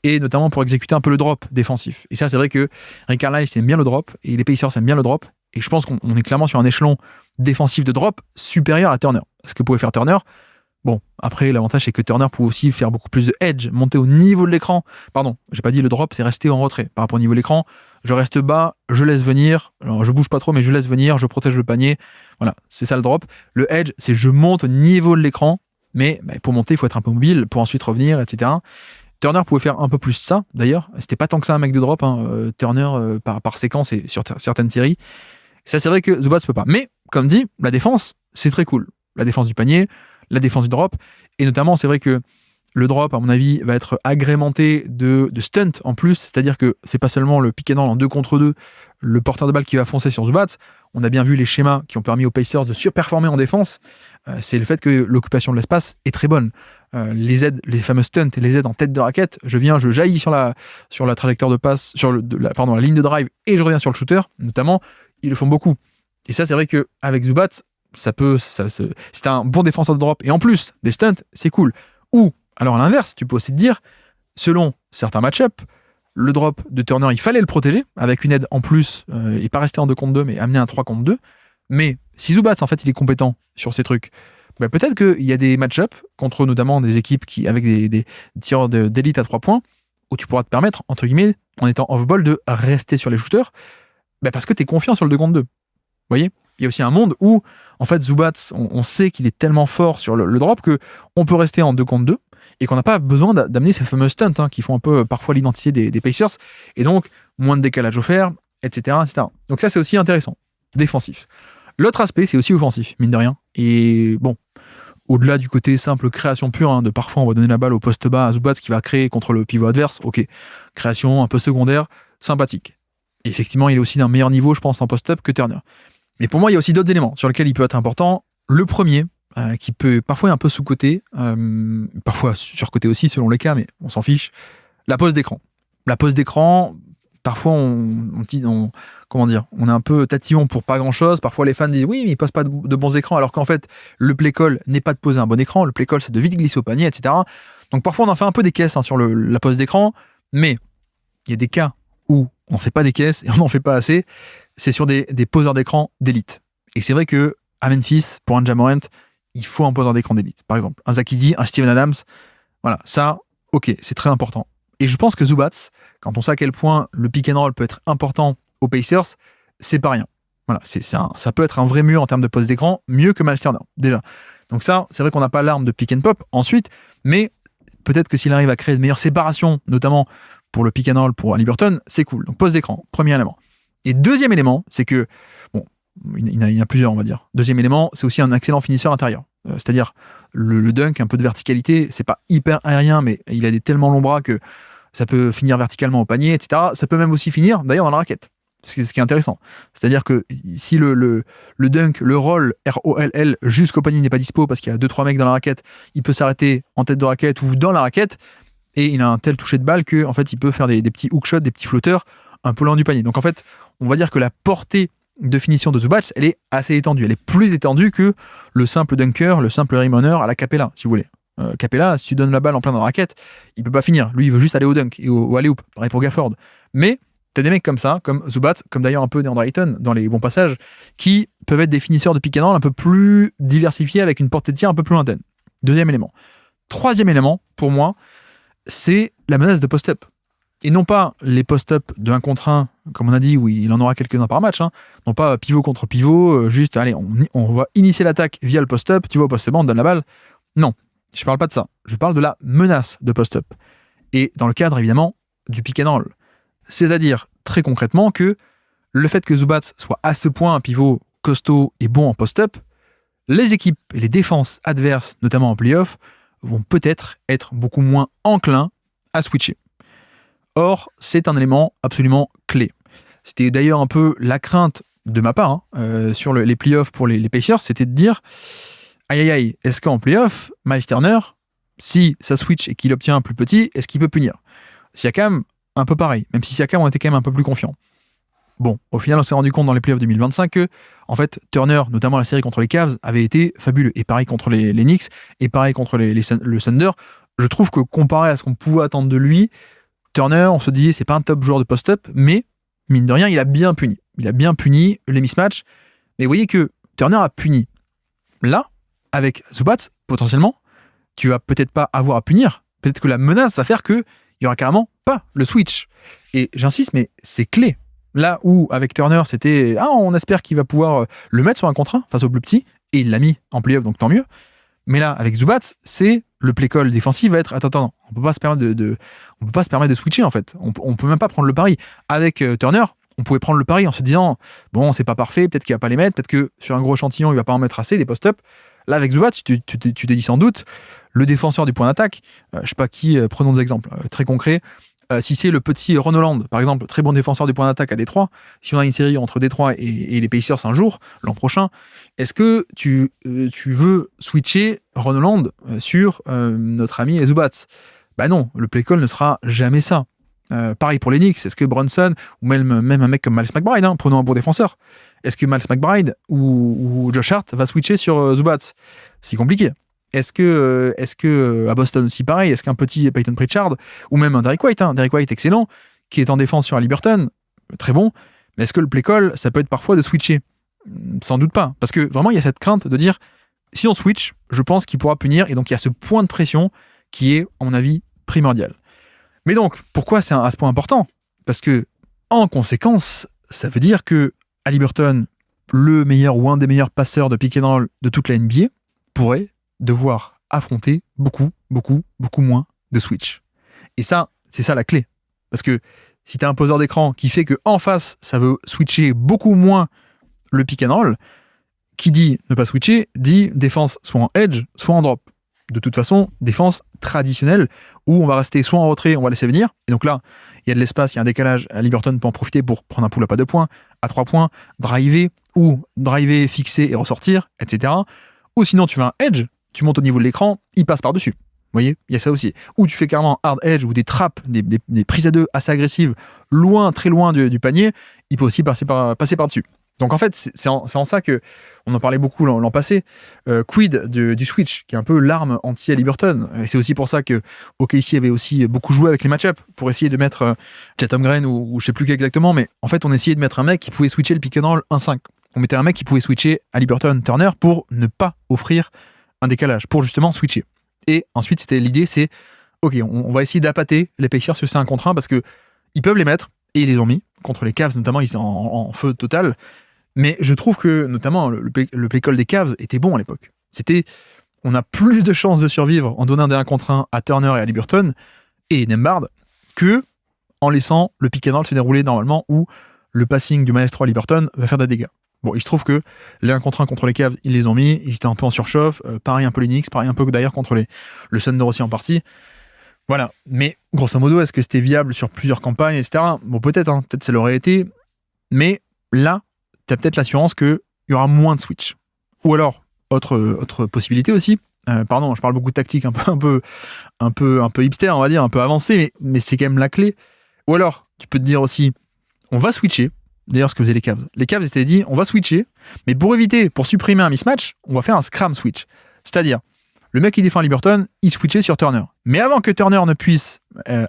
et notamment pour exécuter un peu le drop défensif. Et ça, c'est vrai que Rick Carlisle aime bien le drop, et les Pacers aiment bien le drop, et je pense qu'on est clairement sur un échelon défensif de drop supérieur à Turner. Ce que pouvait faire Turner, bon, après, l'avantage, c'est que Turner pouvait aussi faire beaucoup plus de edge, monter au niveau de l'écran. Pardon, j'ai pas dit le drop, c'est rester en retrait par rapport au niveau de l'écran. Je reste bas, je laisse venir. Alors, je bouge pas trop, mais je laisse venir, je protège le panier. Voilà, c'est ça le drop. Le edge, c'est je monte au niveau de l'écran, mais pour monter, il faut être un peu mobile, pour ensuite revenir, etc. Turner pouvait faire un peu plus ça, d'ailleurs. C'était pas tant que ça un mec de drop, Turner, par séquence et sur certaines séries. Ça, c'est vrai que Zubac peut pas. Mais, comme dit, la défense, c'est très cool. La défense du panier, la défense du drop, et notamment c'est vrai que le drop à mon avis va être agrémenté de stunt en plus, c'est-à-dire que c'est pas seulement le pick and roll en 2 contre 2, le porteur de balle qui va foncer sur Zubac. On a bien vu les schémas qui ont permis aux Pacers de surperformer en défense, c'est le fait que l'occupation de l'espace est très bonne. Les aides, les fameux stunts et les aides en tête de raquette, je jaillis sur la trajectoire de passe, la ligne de drive, et je reviens sur le shooter, notamment, ils le font beaucoup. Et ça, c'est vrai qu'avec Zubac, c'est un bon défenseur de drop et en plus des stunts, c'est cool. Ou alors à l'inverse, tu peux aussi te dire, selon certains match-up, le drop de Turner, il fallait le protéger avec une aide en plus et pas rester en 2 contre 2 mais amener un 3 contre 2. Mais si Zubac en fait il est compétent sur ces trucs, peut-être qu'il y a des match-up contre notamment des équipes qui avec des tireurs d'élite à 3 points où tu pourras te permettre entre guillemets en étant off-ball de rester sur les shooters parce que tu es confiant sur le 2 contre 2. Vous voyez, il y a aussi un monde où, en fait, Zubac, on sait qu'il est tellement fort sur le drop qu'on peut rester en 2 contre 2 et qu'on n'a pas besoin d'amener ces fameux stunts qui font un peu parfois l'identité des Pacers. Et donc, moins de décalage offert, etc., etc. Donc ça, c'est aussi intéressant, défensif. L'autre aspect, c'est aussi offensif, mine de rien. Et bon, au-delà du côté simple création pure, de parfois on va donner la balle au poste bas à Zubac qui va créer contre le pivot adverse, ok. Création un peu secondaire, sympathique. Et effectivement, il est aussi d'un meilleur niveau, je pense, en post-up que Turner. Mais pour moi, il y a aussi d'autres éléments sur lesquels il peut être important. Le premier, qui peut parfois être un peu sous-coté, parfois sur-coté aussi selon les cas, mais on s'en fiche, la pose d'écran. La pose d'écran, parfois on est un peu tatillon pour pas grand-chose. Parfois les fans disent oui, mais ils posent pas de bons écrans, alors qu'en fait, le play call n'est pas de poser un bon écran. Le play call, c'est de vite glisser au panier, etc. Donc parfois, on en fait un peu des caisses sur la pose d'écran, mais il y a des cas où on n'en fait pas des caisses et on n'en fait pas assez. C'est sur des poseurs d'écran d'élite. Et c'est vrai que à Memphis, pour un Ja Morant, il faut un poseur d'écran d'élite. Par exemple, un Zach Edey, un Steven Adams. Voilà, ça, ok, c'est très important. Et je pense que Zubac, quand on sait à quel point le pick and roll peut être important aux Pacers, c'est pas rien. Voilà, ça peut être un vrai mur en termes de poste d'écran, mieux que Miles Turner, déjà. Donc ça, c'est vrai qu'on n'a pas l'arme de pick and pop ensuite, mais peut-être que s'il arrive à créer de meilleures séparations, notamment pour le pick and roll pour Haliburton, c'est cool. Donc poste d'écran, premier élément. Et deuxième élément, c'est que, bon, il y en a plusieurs, on va dire. Deuxième élément, c'est aussi un excellent finisseur intérieur. C'est-à-dire, le dunk, un peu de verticalité, c'est pas hyper aérien, mais il a tellement longs bras que ça peut finir verticalement au panier, etc. Ça peut même aussi finir, d'ailleurs, dans la raquette. Ce qui est intéressant. C'est-à-dire que si le dunk, le roll, R-O-L-L, jusqu'au panier n'est pas dispo parce qu'il y a 2-3 mecs dans la raquette, il peut s'arrêter en tête de raquette ou dans la raquette, et il a un tel toucher de balle que en fait, il peut faire des petits hook-shots, des petits flotteurs un peu loin du panier. Donc en fait, on va dire que la portée de finition de Zubac, elle est assez étendue. Elle est plus étendue que le simple dunker, le simple rim runner à la Capella, si vous voulez. Capella, si tu donnes la balle en plein dans la raquette, il peut pas finir. Lui, il veut juste aller au dunk et au alley-oop. Pareil pour Gafford. Mais t'as des mecs comme ça, comme Zubac, comme d'ailleurs un peu DeAndre Ayton dans les bons passages, qui peuvent être des finisseurs de pick and roll un peu plus diversifiés avec une portée de tir un peu plus lointaine. Deuxième élément. Troisième élément, pour moi, c'est la menace de post-up. Et non pas les post-up de 1 contre 1, comme on a dit, où il en aura quelques-uns par match, hein. Non pas pivot contre pivot, juste, allez, on va initier l'attaque via le post-up, tu vois, au post-up, on donne la balle. Non, je parle pas de ça. Je parle de la menace de post-up. Et dans le cadre, évidemment, du pick and roll. C'est-à-dire, très concrètement, que le fait que Zubac soit à ce point un pivot costaud et bon en post-up, les équipes et les défenses adverses, notamment en play-off, vont peut-être être beaucoup moins enclins à switcher. Or, c'est un élément absolument clé. C'était d'ailleurs un peu la crainte de ma part sur les playoffs pour les Pacers, c'était de dire aïe, est-ce qu'en playoff, Miles Turner, si ça switch et qu'il obtient un plus petit, est-ce qu'il peut punir? Siakam, un peu pareil, même si Siakam, on était quand même un peu plus confiant. Bon, au final, on s'est rendu compte dans les playoffs 2025 que, en fait, Turner, notamment la série contre les Cavs, avait été fabuleux. Et pareil contre les Knicks, et pareil contre le Thunder. Je trouve que comparé à ce qu'on pouvait attendre de lui, Turner, on se disait, c'est pas un top joueur de post-up, mais, mine de rien, il a bien puni. Il a bien puni les mismatchs. Mais vous voyez que Turner a puni. Là, avec Zubac, potentiellement, tu vas peut-être pas avoir à punir. Peut-être que la menace va faire qu'il y aura carrément pas le switch. Et j'insiste, mais c'est clé. Là où, avec Turner, c'était « Ah, on espère qu'il va pouvoir le mettre sur un contre 1 face au plus petit », et il l'a mis en play-off, donc tant mieux. Mais là, avec Zubac, c'est le play call défensif va être « Attends, on peut pas se permettre de switcher, en fait. On peut même pas prendre le pari. » Avec Turner, on pouvait prendre le pari en se disant « Bon, c'est pas parfait, peut-être qu'il va pas les mettre, peut-être que sur un gros échantillon, il va pas en mettre assez, des post-up. » Là, avec Zubac, tu te dis sans doute, le défenseur du point d'attaque, je sais pas qui, prenons des exemples très concrets, si c'est le petit Ron Holland, par exemple, très bon défenseur du point d'attaque à Détroit, si on a une série entre Détroit et les Pacers un jour, l'an prochain, est-ce que tu veux switcher Ron Holland sur notre ami Zubac? Bah non, le play call ne sera jamais ça. Pareil pour les Knicks, est-ce que Brunson, ou même un mec comme Miles McBride, prenons un bon défenseur, est-ce que Miles McBride ou Josh Hart va switcher sur Zubac? C'est compliqué. Est-ce que à Boston aussi pareil, est-ce qu'un petit Peyton Pritchard ou même un Derrick White excellent, qui est en défense sur Haliburton, très bon, mais est-ce que le play call, ça peut être parfois de switcher? Sans doute pas, parce que vraiment il y a cette crainte de dire si on switch, je pense qu'il pourra punir, et donc il y a ce point de pression qui est, à mon avis, primordial. Mais donc, pourquoi c'est à ce point important? Parce que, en conséquence, ça veut dire que Haliburton, le meilleur ou un des meilleurs passeurs de pick and roll de toute la NBA, pourrait devoir affronter beaucoup moins de switch. Et ça, c'est ça la clé. Parce que si tu as un poseur d'écran qui fait qu'en face, ça veut switcher beaucoup moins le pick and roll, qui dit ne pas switcher, dit défense soit en edge, soit en drop. De toute façon, défense traditionnelle, où on va rester soit en retrait, on va laisser venir, et donc là, il y a de l'espace, il y a un décalage, Haliburton peut en profiter pour prendre un pull à pas 2 points, à 3 points, driver, fixer et ressortir, etc. Ou sinon, tu veux un edge, tu montes au niveau de l'écran, il passe par-dessus. Vous voyez, il y a ça aussi. Ou tu fais carrément un hard edge ou des trappes, des prises à deux assez agressives, très loin du panier, il peut aussi passer par-dessus. Donc en fait, c'est en ça que on en parlait beaucoup l'an passé. Quid du switch, qui est un peu l'arme anti-Haliburton. Et c'est aussi pour ça que OKC avait aussi beaucoup joué avec les match-ups pour essayer de mettre Chet Holmgren ou je sais plus qui exactement, mais en fait, on essayait de mettre un mec qui pouvait switcher le pick and roll 1-5. On mettait un mec qui pouvait switcher Haliburton-Turner pour ne pas offrir un décalage, pour justement switcher. Et ensuite, l'idée, c'est ok, on va essayer d'appâter les Pacers sur ces 1 contre 1 parce que ils peuvent les mettre, et ils les ont mis. Contre les Cavs, notamment, ils étaient en feu total. Mais je trouve que, notamment, le play call des Cavs était bon à l'époque. On a plus de chances de survivre en donnant des 1 contre 1 à Turner et à Haliburton et Nembhard que en laissant le pick and roll se dérouler normalement où le passing du maestro Haliburton va faire des dégâts. Bon, il se trouve que les 1 contre 1 contre les Cavs, ils les ont mis, ils étaient un peu en surchauffe, pareil un peu les Knicks, pareil un peu d'ailleurs contre le Thunder aussi en partie. Voilà, mais grosso modo, est-ce que c'était viable sur plusieurs campagnes, etc. Bon, peut-être, peut-être ça l'aurait été, mais là, tu as peut-être l'assurance qu'il y aura moins de Switch. Ou alors, autre possibilité aussi, pardon, je parle beaucoup de tactique un peu hipster, on va dire, un peu avancé, mais c'est quand même la clé. Ou alors, tu peux te dire aussi, on va switcher. D'ailleurs, ce que faisaient les Cavs. Les Cavs étaient dit, on va switcher, mais pour supprimer un mismatch, on va faire un scram switch. C'est-à-dire, le mec qui défend Haliburton, il switchait sur Turner. Mais avant que Turner ne puisse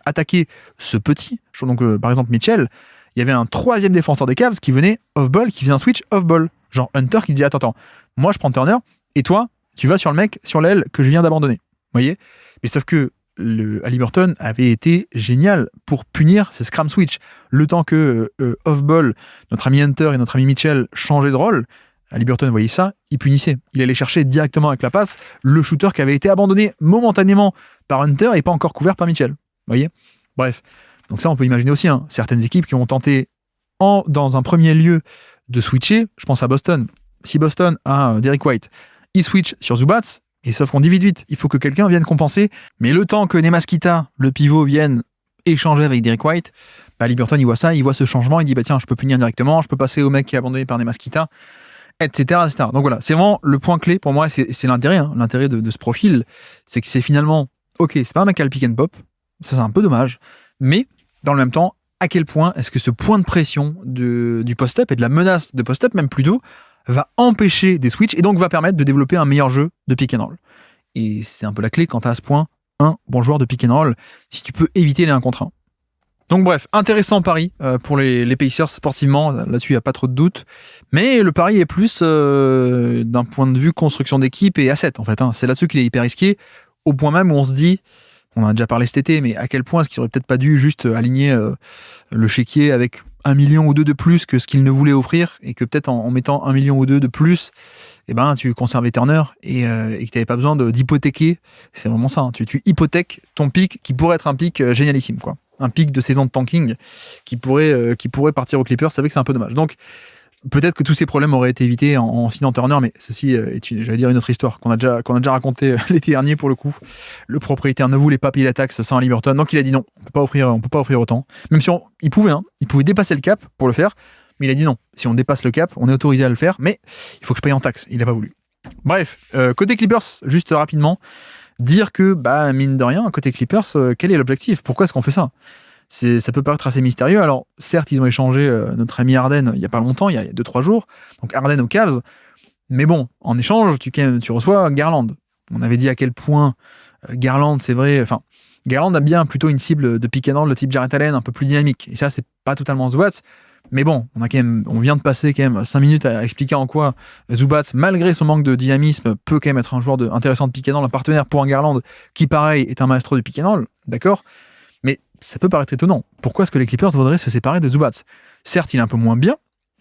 attaquer ce petit, donc par exemple Mitchell, il y avait un troisième défenseur des Cavs qui venait off-ball, qui faisait un switch off-ball. Genre Hunter qui disait, attends, moi je prends Turner, et toi, tu vas sur le mec, sur l'aile que je viens d'abandonner. Vous voyez ? Mais sauf que Haliburton avait été génial pour punir ces scram switch. Le temps que off-ball, notre ami Hunter et notre ami Mitchell changeaient de rôle, Haliburton voyait ça, il punissait. Il allait chercher directement avec la passe le shooter qui avait été abandonné momentanément par Hunter et pas encore couvert par Mitchell. Vous voyez ? Bref. Donc ça, on peut imaginer aussi certaines équipes qui ont tenté dans un premier lieu de switcher. Je pense à Boston. Si Boston a Derrick White, il switch sur Zubats, et sauf qu'on dit vite, il faut que quelqu'un vienne compenser. Mais le temps que Nemaskita, le pivot, vienne échanger avec Derrick White, Haliburton, il voit ça, il voit ce changement, il dit, tiens, je peux punir directement, je peux passer au mec qui est abandonné par Nemaskita, etc., etc. Donc voilà, c'est vraiment le point clé pour moi, c'est l'intérêt, l'intérêt de ce profil, c'est que c'est finalement, ok, c'est pas un mec à le pick and pop, ça c'est un peu dommage, mais dans le même temps, à quel point est-ce que ce point de pression du post-up et de la menace de post-up, même plutôt, va empêcher des switches et donc va permettre de développer un meilleur jeu de pick and roll. Et c'est un peu la clé quand tu as à ce point un bon joueur de pick and roll, si tu peux éviter les 1 contre 1. Donc bref, intéressant pari pour les Pacers sportivement, là-dessus il n'y a pas trop de doute, mais le pari est plus d'un point de vue construction d'équipe et asset en fait. C'est là-dessus qu'il est hyper risqué, au point même où on se dit, on en a déjà parlé cet été, mais à quel point est-ce qu'il aurait peut-être pas dû juste aligner le chéquier avec 1 million ou 2 de plus que ce qu'il ne voulait offrir, et que peut-être en mettant 1 million ou 2 de plus, tu conservais Turner et que tu n'avais pas besoin d'hypothéquer. C'est vraiment ça, tu hypothèques ton pic qui pourrait être un pic génialissime, quoi. Un pic de saison de tanking qui pourrait partir aux Clippers. C'est vrai que c'est un peu dommage. Donc peut-être que tous ces problèmes auraient été évités en signant Turner, mais ceci est une autre histoire qu'on a déjà raconté l'été dernier pour le coup. Le propriétaire ne voulait pas payer la taxe sans Haliburton, donc il a dit non, on peut pas offrir autant. Même si il pouvait dépasser le cap pour le faire, mais il a dit non. Si on dépasse le cap, on est autorisé à le faire, mais il faut que je paye en taxe. Il n'a pas voulu. Bref, côté Clippers, juste rapidement, dire que mine de rien, côté Clippers, quel est l'objectif ? Pourquoi est-ce qu'on fait ça ? Ça peut paraître assez mystérieux. Alors, certes, ils ont échangé notre ami Harden il n'y a pas longtemps, il y a 2-3 jours. Donc, Harden aux Cavs. Mais bon, en échange, tu reçois Garland. On avait dit à quel point Garland, c'est vrai... Enfin, Garland a bien plutôt une cible de pick and roll, le type Jarrett Allen, un peu plus dynamique. Et ça, c'est pas totalement Zubats. Mais bon, on vient de passer quand même 5 minutes à expliquer en quoi Zubats, malgré son manque de dynamisme, peut quand même être un joueur intéressant de pick and roll, un partenaire pour un Garland qui, pareil, est un maestro de pick and roll. D'accord ? Mais ça peut paraître étonnant. Pourquoi est-ce que les Clippers voudraient se séparer de Zubats ? Certes, il est un peu moins bien,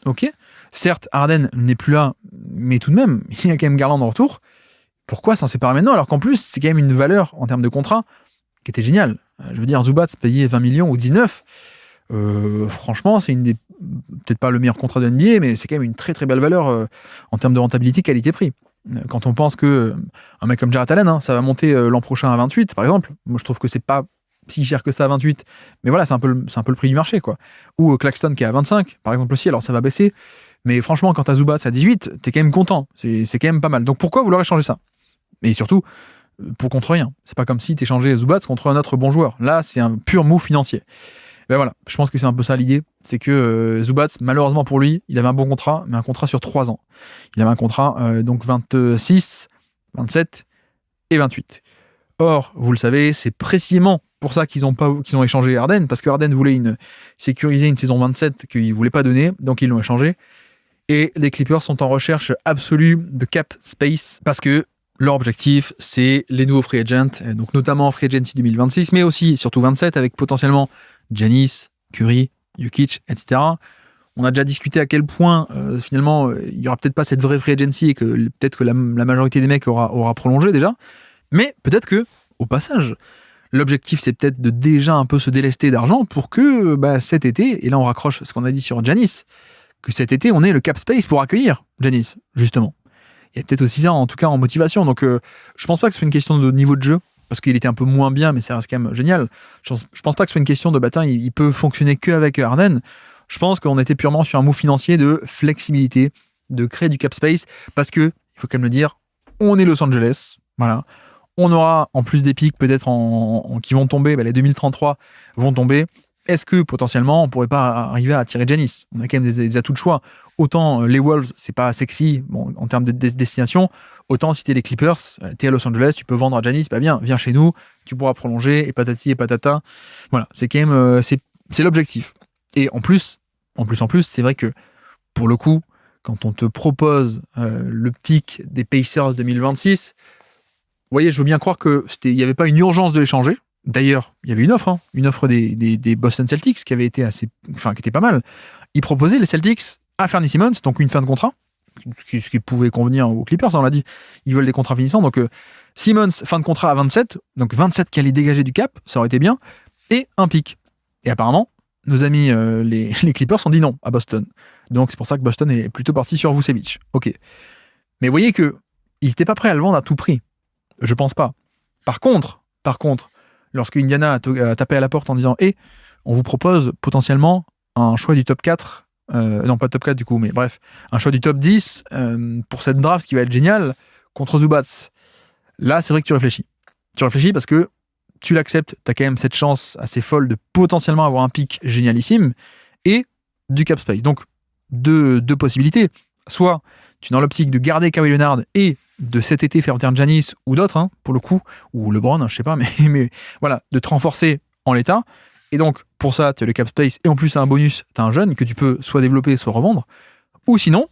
ok. Certes, Harden n'est plus là, mais tout de même, il y a quand même Garland en retour. Pourquoi s'en séparer maintenant ? Alors qu'en plus, c'est quand même une valeur en termes de contrat qui était géniale. Je veux dire, Zubats payé 20 millions ou 19, franchement, c'est peut-être pas le meilleur contrat de NBA, mais c'est quand même une très très belle valeur en termes de rentabilité qualité-prix. Quand on pense que un mec comme Jarrett Allen, ça va monter l'an prochain à 28, par exemple, moi je trouve que c'est pas si cher que ça à 28, mais voilà, c'est un peu le prix du marché, quoi. Ou Claxton qui est à 25, par exemple aussi, alors ça va baisser, mais franchement, quand t'as Zubats à 18, t'es quand même content, c'est quand même pas mal. Donc pourquoi vouloir échanger ça ? Et surtout, contre rien. C'est pas comme si t'échangeais Zubats contre un autre bon joueur. Là, c'est un pur move financier. Ben voilà, je pense que c'est un peu ça l'idée, c'est que Zubats, malheureusement pour lui, il avait un bon contrat, mais un contrat sur 3 ans. Il avait un contrat, donc 26, 27 et 28. Or, vous le savez, c'est précisément pour ça qu'ils ont échangé Harden, parce que Harden voulait sécuriser une saison 27 qu'ils ne voulaient pas donner, donc ils l'ont échangé. Et les Clippers sont en recherche absolue de cap space, parce que leur objectif, c'est les nouveaux free agents, donc notamment Free Agency 2026, mais aussi, surtout 27, avec potentiellement Giannis, Curry, Jokic, etc. On a déjà discuté à quel point, finalement, il n'y aura peut-être pas cette vraie Free Agency et que peut-être que la majorité des mecs aura prolongé déjà. Mais peut-être que, au passage, l'objectif, c'est peut-être de déjà un peu se délester d'argent pour que cet été, et là on raccroche ce qu'on a dit sur Giannis, que cet été, on ait le cap space pour accueillir Giannis, justement. Il y a peut-être aussi ça, en tout cas, en motivation. Donc, je pense pas que ce soit une question de niveau de jeu. parce qu'il était un peu moins bien, mais ça reste quand même génial. Je pense pas que ce soit une question de il peut fonctionner qu'avec Harden. Je pense qu'on était purement sur un move financier de flexibilité, de créer du cap space, parce que, il faut quand même le dire, on est Los Angeles, voilà. On aura en plus des pics peut-être qui vont tomber, les 2033 vont tomber. Est-ce que potentiellement on pourrait pas arriver à tirer Giannis ? On a quand même des atouts de choix. Autant les Wolves, c'est pas sexy en termes de destination, autant si t'es les Clippers, t'es à Los Angeles, tu peux vendre à Giannis, viens chez nous, tu pourras prolonger, et patati et patata. Voilà, c'est quand même c'est l'objectif. Et en plus, c'est vrai que pour le coup, quand on te propose le pic des Pacers 2026, vous voyez, je veux bien croire qu'il n'y avait pas une urgence de l'échanger. D'ailleurs, il y avait une offre des Boston Celtics qui avait été qui était pas mal. Ils proposaient les Celtics à Fernie Simmons, donc une fin de contrat, ce qui pouvait convenir aux Clippers, on l'a dit. Ils veulent des contrats finissants, donc Simmons, fin de contrat à 27, donc 27 qui allait dégager du cap, ça aurait été bien, et un pic. Et apparemment, nos amis les Clippers ont dit non à Boston. Donc c'est pour ça que Boston est plutôt parti sur Vucevic. Ok. Mais vous voyez qu'ils n'étaient pas prêts à le vendre à tout prix. Je pense pas. Par contre, lorsque Indiana a tapé à la porte en disant on vous propose potentiellement un choix du top 4, non pas top 4 du coup, mais bref, un choix du top 10 pour cette draft qui va être géniale contre Zubats. Là, c'est vrai que tu réfléchis. Tu réfléchis parce que tu l'acceptes, tu as quand même cette chance assez folle de potentiellement avoir un pic génialissime et du cap space. Donc, deux possibilités. Soit tu es dans l'optique de garder Kawhi Leonard et de cet été faire venir Giannis ou d'autres, pour le coup, ou LeBron, je sais pas, mais voilà, de te renforcer en l'état. Et donc, pour ça, tu as le cap space et en plus, un bonus, tu as un jeune que tu peux soit développer, soit revendre. Ou sinon,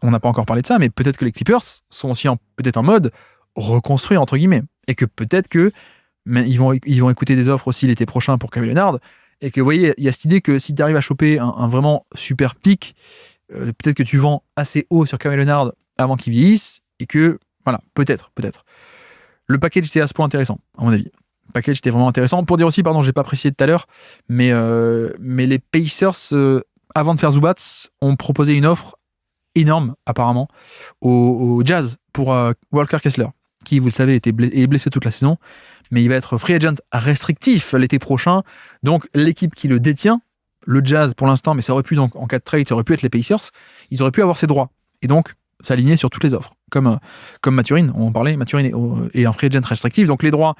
on n'a pas encore parlé de ça, mais peut-être que les Clippers sont aussi peut-être en mode reconstruire, entre guillemets. Et que peut-être que ils vont écouter des offres aussi l'été prochain pour Kawhi Leonard. Et que, vous voyez, il y a cette idée que si tu arrives à choper un vraiment super pic, peut-être que tu vends assez haut sur Kawhi Leonard avant qu'il vieillisse, et que, voilà, peut-être. Le package était à ce point intéressant, à mon avis. Le package était vraiment intéressant. Pour dire aussi, pardon, j'ai pas précisé tout à l'heure, mais les Pacers, avant de faire Zubats, ont proposé une offre énorme, apparemment, au Jazz pour Walker Kessler, qui, vous le savez, est blessé toute la saison, mais il va être free agent restrictif l'été prochain. Donc, l'équipe qui le détient, le Jazz pour l'instant, mais ça aurait pu, donc, en cas de trade, ça aurait pu être les Pacers, ils auraient pu avoir ses droits. Et donc, s'aligner sur toutes les offres. Comme Mathurin, on en parlait, Mathurin est un free agent restrictif. Donc, les droits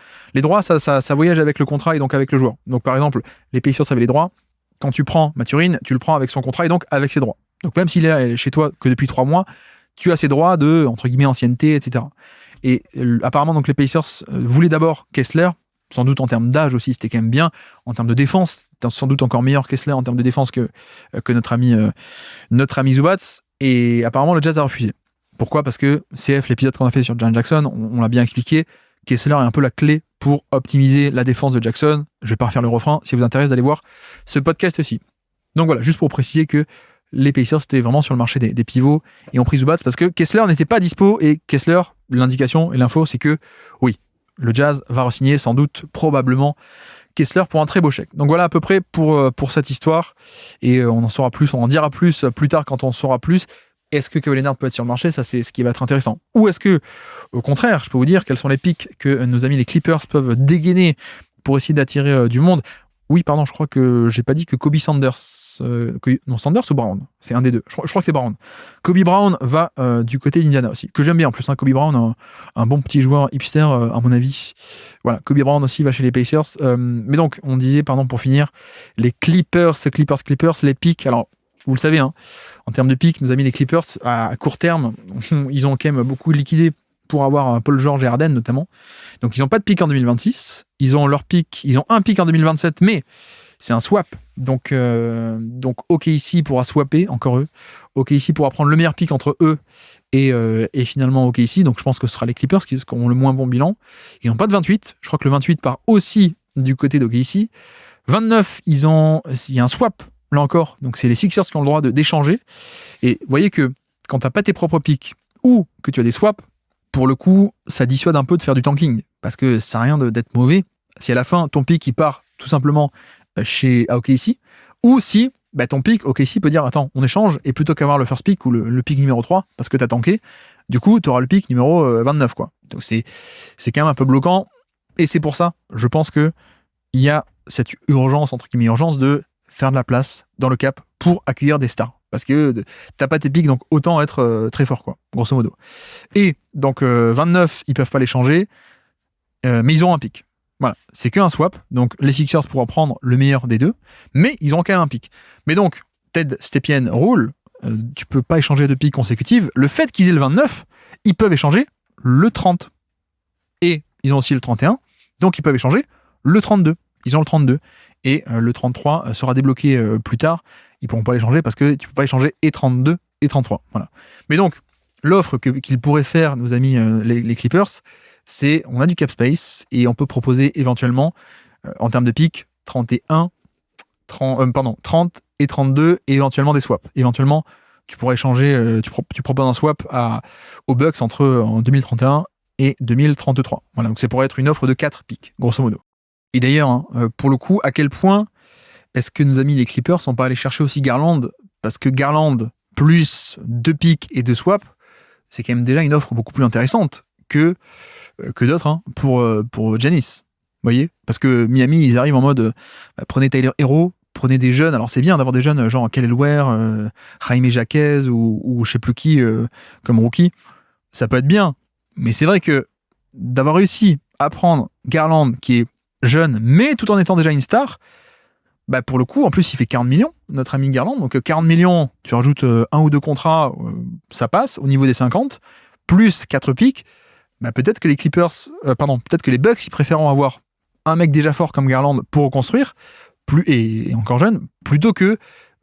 ça voyage avec le contrat et donc avec le joueur. Donc, par exemple, les Pacers avaient les droits. Quand tu prends Mathurin, tu le prends avec son contrat et donc avec ses droits. Donc, même s'il est chez toi que depuis 3 mois, tu as ses droits de, entre guillemets, ancienneté, etc. Et apparemment, donc, les Pacers voulaient d'abord Kessler, sans doute en termes d'âge aussi, c'était quand même bien. En termes de défense, sans doute encore meilleur Kessler en termes de défense que notre ami Zubats. Et apparemment, le Jazz a refusé. Pourquoi ? Parce que CF, l'épisode qu'on a fait sur Jaren Jackson, on l'a bien expliqué, Kessler est un peu la clé pour optimiser la défense de Jackson. Je vais pas refaire le refrain. Si ça vous intéresse d'aller voir ce podcast aussi. Donc voilà, juste pour préciser que les Pacers étaient vraiment sur le marché des pivots et ont pris Zubats parce que Kessler n'était pas dispo. Et Kessler, l'indication et l'info, c'est que oui, le Jazz va re-signer sans doute, probablement, Kessler pour un très beau chèque. Donc voilà à peu près pour cette histoire. Et on en dira plus tard quand on saura plus. Est-ce que Kawhi Leonard peut être sur le marché ? Ça, c'est ce qui va être intéressant. Ou est-ce que, au contraire, je peux vous dire quels sont les pics que nos amis les Clippers peuvent dégainer pour essayer d'attirer du monde ? Oui, pardon, je crois que j'ai pas dit que Kobe Sanders... Sanders ou Brown ? C'est un des deux. Je crois que c'est Brown. Kobe Brown va du côté d'Indiana aussi, que j'aime bien en plus. Kobe Brown, un bon petit joueur hipster, à mon avis. Voilà, Kobe Brown aussi va chez les Pacers. Mais donc, on disait, pardon, pour finir, les Clippers, les pics. Alors, vous le savez, en termes de pics, nos amis les Clippers, à court terme, ils ont quand même beaucoup liquidé pour avoir Paul George et Harden notamment. Donc, ils n'ont pas de pic en 2026. Ils ont un pic en 2027, mais c'est un swap. Donc OKC pourra swapper, encore eux. OKC pourra prendre le meilleur pic entre eux et finalement OKC. Donc je pense que ce sera les Clippers qui ont le moins bon bilan. Ils n'ont pas de 28. Je crois que le 28 part aussi du côté d'OKC. 29, il y a un swap, là encore. Donc c'est les Sixers qui ont le droit d'échanger. Et vous voyez que quand tu n'as pas tes propres pics ou que tu as des swaps, pour le coup, ça dissuade un peu de faire du tanking. Parce que ça n'a rien d'être mauvais. Si à la fin, ton pic, il part tout simplement chez OKC, ou si ton pick, OKC peut dire attends, on échange, et plutôt qu'avoir le first pick ou le pick numéro 3, parce que t'as tanké, du coup, tu auras le pick numéro 29, quoi. Donc c'est quand même un peu bloquant. Et c'est pour ça, je pense que il y a cette urgence, entre guillemets urgence, de faire de la place dans le cap pour accueillir des stars. Parce que t'as pas tes pics, donc autant être très fort, quoi, grosso modo. Et donc 29, ils peuvent pas les changer, mais ils ont un pic. Voilà, c'est qu'un swap, donc les Sixers pourront prendre le meilleur des deux, mais ils ont quand même un pic. Mais donc, Ted Stepien rule, tu peux pas échanger de pics consécutives. Le fait qu'ils aient le 29, ils peuvent échanger le 30. Et ils ont aussi le 31, donc ils peuvent échanger le 32. Ils ont le 32. Et le 33 sera débloqué plus tard. Ils pourront pas l'échanger parce que tu peux pas échanger et 32 et 33. Voilà. Mais donc, l'offre qu'ils pourraient faire, nos amis les Clippers, c'est on a du cap space et on peut proposer éventuellement, en termes de pics, 30 et 32 et éventuellement des swaps. Éventuellement, tu pourrais échanger, tu proposes un swap aux Bucks en 2031 et 2033. Voilà, donc c'est pour être une offre de 4 pics, grosso modo. Et d'ailleurs, pour le coup, à quel point est-ce que nos amis les Clippers sont pas allés chercher aussi Garland? Parce que Garland, plus 2 pics et 2 swaps, c'est quand même déjà une offre beaucoup plus intéressante que d'autres pour Giannis. Vous voyez? Parce que Miami, ils arrivent en mode prenez Tyler Herro, prenez des jeunes. Alors c'est bien d'avoir des jeunes genre Kelly Ware, Jaime Jaquez ou je sais plus qui comme rookie. Ça peut être bien. Mais c'est vrai que d'avoir réussi à prendre Garland qui est jeune, mais tout en étant déjà une star, bah pour le coup, en plus, il fait 40 millions, notre ami Garland. Donc 40 millions, tu rajoutes un ou deux contrats, ça passe au niveau des 50, plus 4 pics. Bah peut-être que les peut-être que les Bucks, ils préféreront avoir un mec déjà fort comme Garland pour reconstruire, et encore jeune, plutôt que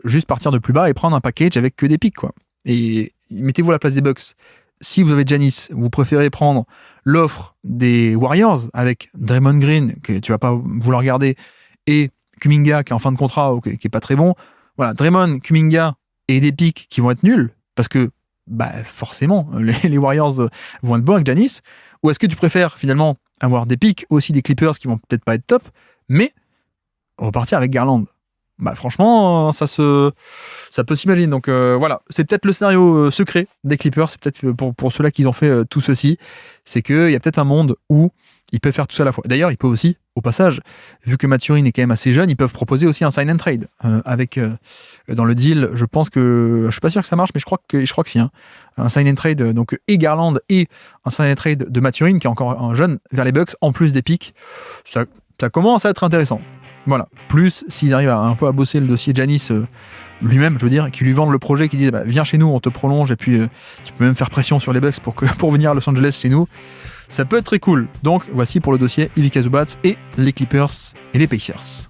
juste partir de plus bas et prendre un package avec que des pics, quoi. Et mettez-vous à la place des Bucks. Si vous avez Giannis, vous préférez prendre l'offre des Warriors avec Draymond Green, que tu vas pas vouloir garder, et Kuminga qui est en fin de contrat, qui est pas très bon. Voilà, Draymond, Kuminga et des pics qui vont être nuls, parce que forcément, les Warriors vont être bons avec Giannis. Ou est-ce que tu préfères finalement avoir des pics aussi des Clippers qui vont peut-être pas être top, mais repartir avec Garland? Franchement, ça peut s'imaginer. Donc voilà, c'est peut-être le scénario secret des Clippers. C'est peut-être pour ceux-là qui ont fait tout ceci. C'est qu'il y a peut-être un monde où ils peuvent faire tout ça à la fois. D'ailleurs, ils peuvent aussi, au passage, vu que Mathurin est quand même assez jeune, ils peuvent proposer aussi un sign and trade avec dans le deal. Je pense que je suis pas sûr que ça marche, mais je crois que si. Un sign and trade donc et Garland et un sign and trade de Mathurin qui est encore un jeune vers les Bucks en plus des pics. Ça commence à être intéressant. Voilà. Plus s'ils arrivent un peu à bosser le dossier Giannis lui-même, je veux dire, qui lui vendent le projet, qui disent viens chez nous, on te prolonge et puis tu peux même faire pression sur les Bucks pour venir à Los Angeles chez nous. Ça peut être très cool. Donc voici pour le dossier Ivica Zubac et les Clippers et les Pacers.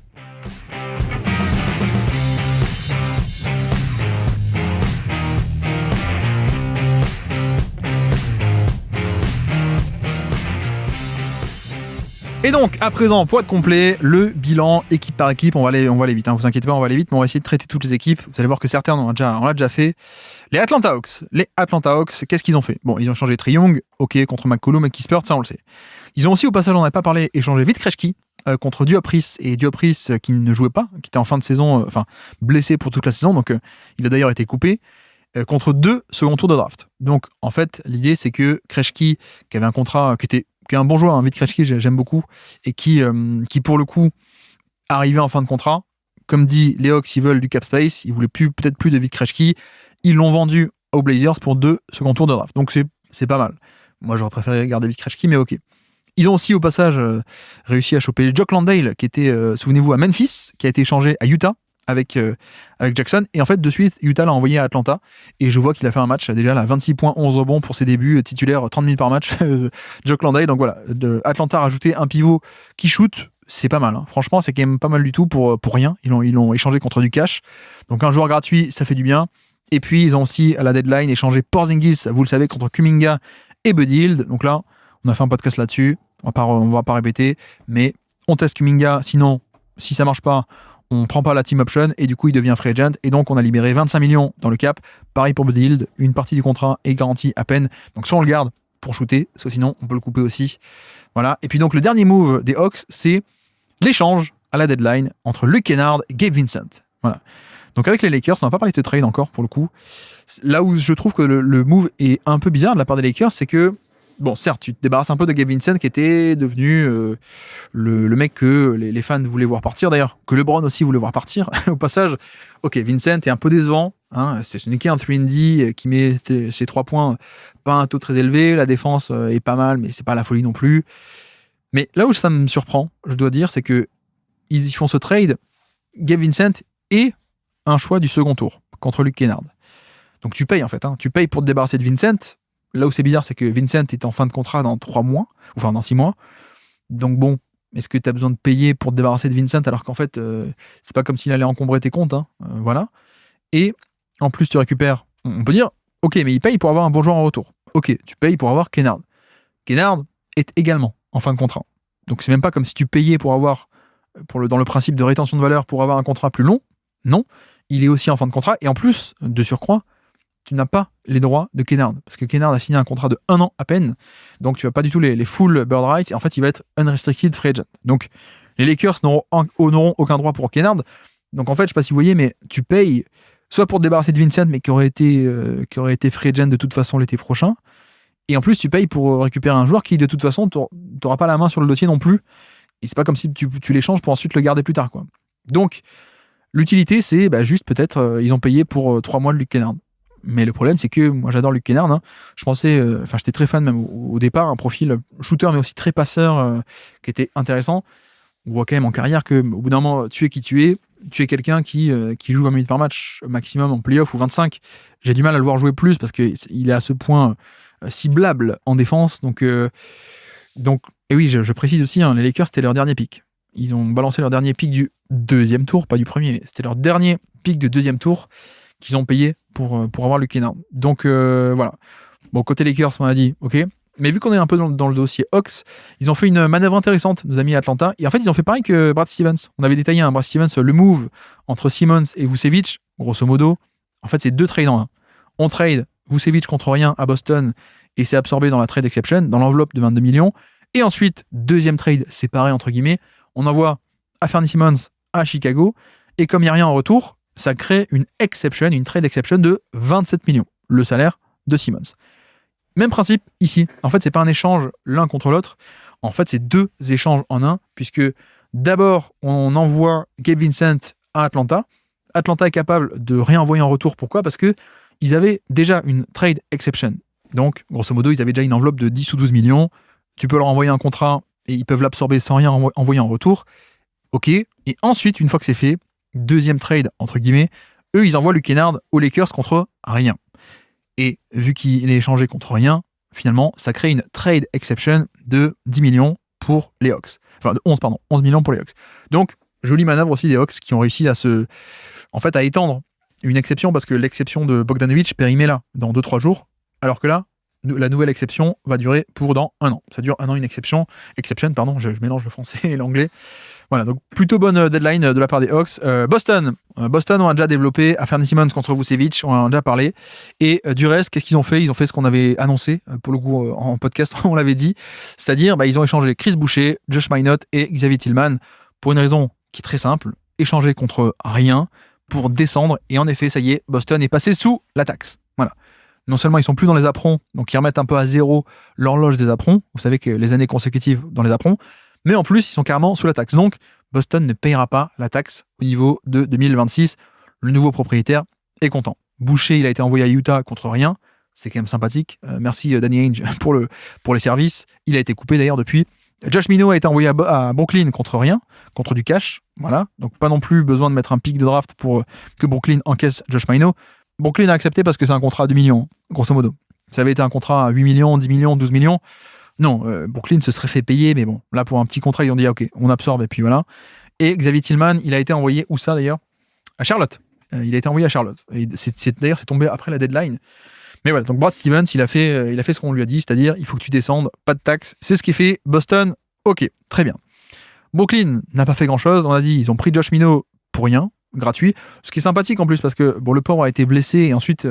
Et donc, à présent, pour être complet, le bilan équipe par équipe, on va aller vite, vous inquiétez pas, on va aller vite, mais on va essayer de traiter toutes les équipes. Vous allez voir que certains on l'a déjà fait. Les Atlanta Hawks, qu'est-ce qu'ils ont fait? Bon, ils ont changé Trae Young, ok, contre McCollum et Kispert, ça on le sait. Ils ont aussi, au passage, on n'en a pas parlé, échangé Vit Krejci contre Diopris, et Diopris qui ne jouait pas, qui était en fin de saison, blessé pour toute la saison, donc il a d'ailleurs été coupé, contre 2 second tours de draft. Donc, en fait, l'idée c'est que Krejci, qui avait un contrat qui est un bon joueur, Vit Krejci, j'aime beaucoup, et qui pour le coup arrivait en fin de contrat. Comme dit les Hawks, ils veulent du cap space, ils voulaient peut-être plus de Vit Krejci, ils l'ont vendu aux Blazers pour 2 second tours de draft. Donc c'est pas mal. Moi j'aurais préféré garder Vit Krejci, mais ok. Ils ont aussi au passage réussi à choper Jock Landale, qui était, souvenez-vous, à Memphis, qui a été échangé à Utah avec Jackson, et en fait de suite Utah l'a envoyé à Atlanta, et je vois qu'il a fait un match déjà là, 26 points, 11 rebonds pour ses débuts, titulaire 30 minutes par match. Jock Landale, donc voilà, Atlanta a rajouté un pivot qui shoot, c'est pas mal, hein. Franchement c'est quand même pas mal du tout pour rien, ils l'ont échangé contre du cash, donc un joueur gratuit ça fait du bien. Et puis ils ont aussi à la deadline échangé Porzingis, vous le savez, contre Kuminga et Buddy Hield. Donc là on a fait un podcast là-dessus, on va pas répéter, mais on teste Kuminga, sinon si ça marche pas on prend pas la team option et du coup il devient free agent, et donc on a libéré 25 millions dans le cap. Pareil pour Buddy Hield, une partie du contrat est garantie à peine, donc soit on le garde pour shooter, soit sinon on peut le couper aussi. Voilà. Et puis donc le dernier move des Hawks, c'est l'échange à la deadline entre Luke Kennard et Gabe Vincent. Voilà. Donc avec les Lakers, on n'a pas parlé de ce trade encore pour le coup. Là où je trouve que le move est un peu bizarre de la part des Lakers, c'est que bon, certes, tu te débarrasses un peu de Gabe Vincent qui était devenu le mec que les fans voulaient voir partir, d'ailleurs, que LeBron aussi voulait voir partir. Au passage, ok, Vincent est un peu décevant, hein, ce n'est qu'un 3&D qui met ses 3 points, pas un taux très élevé, la défense est pas mal, mais c'est pas la folie non plus. Mais là où ça me surprend, je dois dire, c'est que ils font ce trade, Gabe Vincent et un choix du second tour contre Luke Kennard. Donc tu payes en fait, hein. Tu payes pour te débarrasser de Vincent. Là où c'est bizarre, c'est que Vincent est en fin de contrat dans 3 mois, enfin dans 6 mois. Donc bon, est-ce que tu as besoin de payer pour te débarrasser de Vincent alors qu'en fait, c'est pas comme s'il allait encombrer tes comptes, hein. Voilà. Et en plus, tu récupères, on peut dire, ok, mais il paye pour avoir un bon joueur en retour. Ok, tu payes pour avoir Kennard. Kennard est également en fin de contrat. Donc c'est même pas comme si tu payais pour avoir, dans le principe de rétention de valeur, pour avoir un contrat plus long. Non, il est aussi en fin de contrat. Et en plus, de surcroît, tu n'as pas les droits de Kennard. Parce que Kennard a signé un contrat de 1 an à peine. Donc tu n'as pas du tout les full bird rights. Et en fait, il va être unrestricted free agent. Donc les Lakers n'auront aucun droit pour Kennard. Donc en fait, je ne sais pas si vous voyez, mais tu payes soit pour te débarrasser de Vincent, mais qui aurait été free agent de toute façon l'été prochain. Et en plus, tu payes pour récupérer un joueur qui, de toute façon, tu n'auras pas la main sur le dossier non plus. Et c'est pas comme si tu l'échanges pour ensuite le garder plus tard, quoi. Donc, l'utilité, c'est juste peut-être, ils ont payé pour 3 mois de Luke Kennard. Mais le problème, c'est que moi, j'adore Luke Kennard. Hein. Je pensais, j'étais très fan même au départ, un profil shooter, mais aussi très passeur, qui était intéressant. On voit quand même en carrière qu'au bout d'un moment, tu es qui tu es quelqu'un qui joue 20 minutes par match maximum en playoff ou 25. J'ai du mal à le voir jouer plus parce qu'il est à ce point ciblable en défense. Donc et oui, je précise aussi, hein, les Lakers, c'était leur dernier pick. Ils ont balancé leur dernier pick du 2e tour, pas du premier, mais c'était leur dernier pick de 2e tour qu'ils ont payé pour avoir Luke Kennard. Donc voilà. Bon, côté Lakers, on a dit, ok. Mais vu qu'on est un peu dans le dossier Hawks, ils ont fait une manœuvre intéressante, nos amis Atlanta. Et en fait, ils ont fait pareil que Brad Stevens. On avait détaillé Brad Stevens, le move entre Simmons et Vucevic, grosso modo. En fait, c'est 2 trades en 1. On trade Vucevic contre rien à Boston et c'est absorbé dans la trade exception, dans l'enveloppe de 22 millions. Et ensuite, 2e trade séparé, entre guillemets, on envoie Anthony Simmons à Chicago. Et comme il n'y a rien en retour, ça crée une trade exception de 27 millions, le salaire de Simmons. Même principe ici. En fait, c'est pas un échange l'un contre l'autre. En fait, c'est 2 échanges en 1, puisque d'abord, on envoie Gabe Vincent à Atlanta. Atlanta est capable de réenvoyer en retour. Pourquoi ? Parce qu'ils avaient déjà une trade exception. Donc, grosso modo, ils avaient déjà une enveloppe de 10 ou 12 millions. Tu peux leur envoyer un contrat et ils peuvent l'absorber sans rien envoyer en retour. Ok. Et ensuite, une fois que c'est fait, 2e trade, entre guillemets, eux, ils envoient Luke Kennard aux Lakers contre rien. Et vu qu'il est échangé contre rien, finalement, ça crée une trade exception de 10 millions pour les Hawks. Enfin, de 11 millions pour les Hawks. Donc, jolie manœuvre aussi des Hawks qui ont réussi à étendre une exception, parce que l'exception de Bogdanovic périmait là, dans 2-3 jours, alors que là, la nouvelle exception va durer pour dans 1 an. Ça dure 1 an, une exception, je mélange le français et l'anglais. Voilà, donc plutôt bonne deadline de la part des Hawks. Boston, on a déjà développé. Anthony Simmons contre Vucevic, on en a déjà parlé. Et du reste, qu'est-ce qu'ils ont fait ? Ils ont fait ce qu'on avait annoncé, pour le coup, en podcast, on l'avait dit. C'est-à-dire, ils ont échangé Chris Boucher, Josh Minott et Xavier Tillman pour une raison qui est très simple. Échanger contre rien pour descendre. Et en effet, ça y est, Boston est passé sous la taxe. Voilà. Non seulement ils sont plus dans les aprons, donc ils remettent un peu à zéro l'horloge des aprons. Vous savez que les années consécutives dans les aprons. Mais en plus, ils sont carrément sous la taxe. Donc, Boston ne payera pas la taxe au niveau de 2026. Le nouveau propriétaire est content. Boucher, il a été envoyé à Utah contre rien. C'est quand même sympathique. Merci Danny Ainge pour les services. Il a été coupé d'ailleurs depuis. Josh Minot a été envoyé à Brooklyn contre rien, contre du cash. Voilà. Donc, pas non plus besoin de mettre un pic de draft pour que Brooklyn encaisse Josh Minot. Brooklyn a accepté parce que c'est un contrat à 2 millions, grosso modo. Ça avait été un contrat à 8 millions, 10 millions, 12 millions. Non, Brooklyn se serait fait payer, mais bon, là pour un petit contrat, ils ont dit ok, on absorbe et puis voilà. Et Xavier Tillman, il a été envoyé, où ça d'ailleurs ? À Charlotte. Il a été envoyé à Charlotte. Et d'ailleurs, c'est tombé après la deadline. Mais voilà, donc Brad Stevens, il a fait ce qu'on lui a dit, c'est-à-dire il faut que tu descendes, pas de taxes. C'est ce qui est fait. Boston, ok, très bien. Brooklyn n'a pas fait grand-chose. On a dit, ils ont pris Josh Minot pour rien, gratuit. Ce qui est sympathique en plus parce que le pauvre a été blessé et ensuite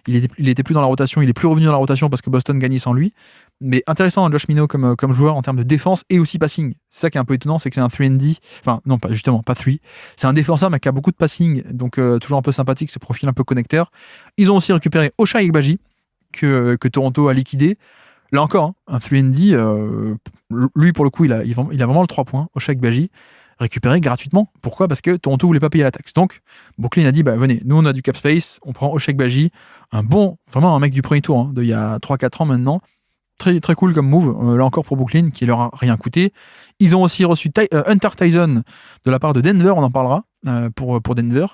il était plus dans la rotation, il est plus revenu dans la rotation parce que Boston gagnait sans lui. Mais intéressant, Josh Minot comme joueur en termes de défense et aussi passing. C'est ça qui est un peu étonnant, c'est que c'est un 3&D. Enfin, non, pas 3. C'est un défenseur mais qui a beaucoup de passing, donc toujours un peu sympathique, ce profil un peu connecteur. Ils ont aussi récupéré Ochai Agbaji que Toronto a liquidé. Là encore, hein, un 3&D, lui pour le coup, il a vraiment le 3 points, Ochai Agbaji, récupéré gratuitement. Pourquoi? Parce que Toronto voulait pas payer la taxe. Donc, Brooklyn a dit, bah venez, nous on a du cap space, on prend Ochai Agbaji, vraiment un mec du premier tour, hein, il y a 3-4 ans maintenant. Très, très cool comme move, là encore pour Brooklyn, qui leur a rien coûté. Ils ont aussi reçu Hunter Tyson de la part de Denver, on en parlera, pour Denver.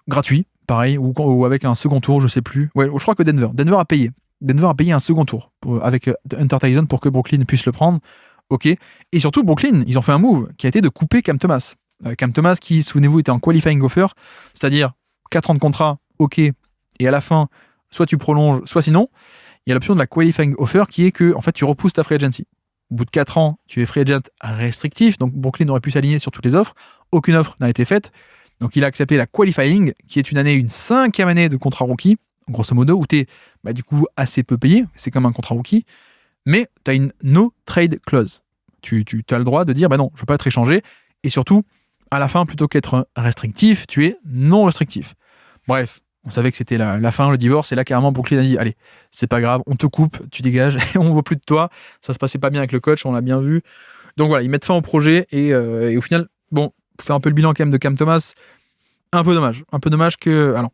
Gratuit, pareil, ou avec un second tour, je sais plus. Ouais, je crois que Denver a payé. Denver a payé un second tour avec Hunter Tyson pour que Brooklyn puisse le prendre. Ok. Et surtout, Brooklyn, ils ont fait un move qui a été de couper Cam Thomas. Cam Thomas qui, souvenez-vous, était en qualifying offer, c'est-à-dire 4 ans de contrat, ok, et à la fin, soit tu prolonges, soit sinon, il y a l'option de la qualifying offer qui est que en fait, tu repousses ta free agency. Au bout de 4 ans, tu es free agent restrictif, donc Brooklyn aurait pu s'aligner sur toutes les offres. Aucune offre n'a été faite. Donc il a accepté la qualifying, qui est une 5e année de contrat rookie, grosso modo, où tu es du coup assez peu payé, c'est comme un contrat rookie, mais tu as une no trade clause. Tu as le droit de dire, non, je ne veux pas être échangé, et surtout, à la fin, plutôt qu'être restrictif, tu es non restrictif. Bref, on savait que c'était la fin, le divorce, et là carrément Brooklyn a dit, allez, c'est pas grave, on te coupe, tu dégages, et on ne veut plus de toi, ça se passait pas bien avec le coach, on l'a bien vu. Donc voilà, ils mettent fin au projet, et au final, bon, pour faire un peu le bilan quand même de Cam Thomas, un peu dommage que, alors,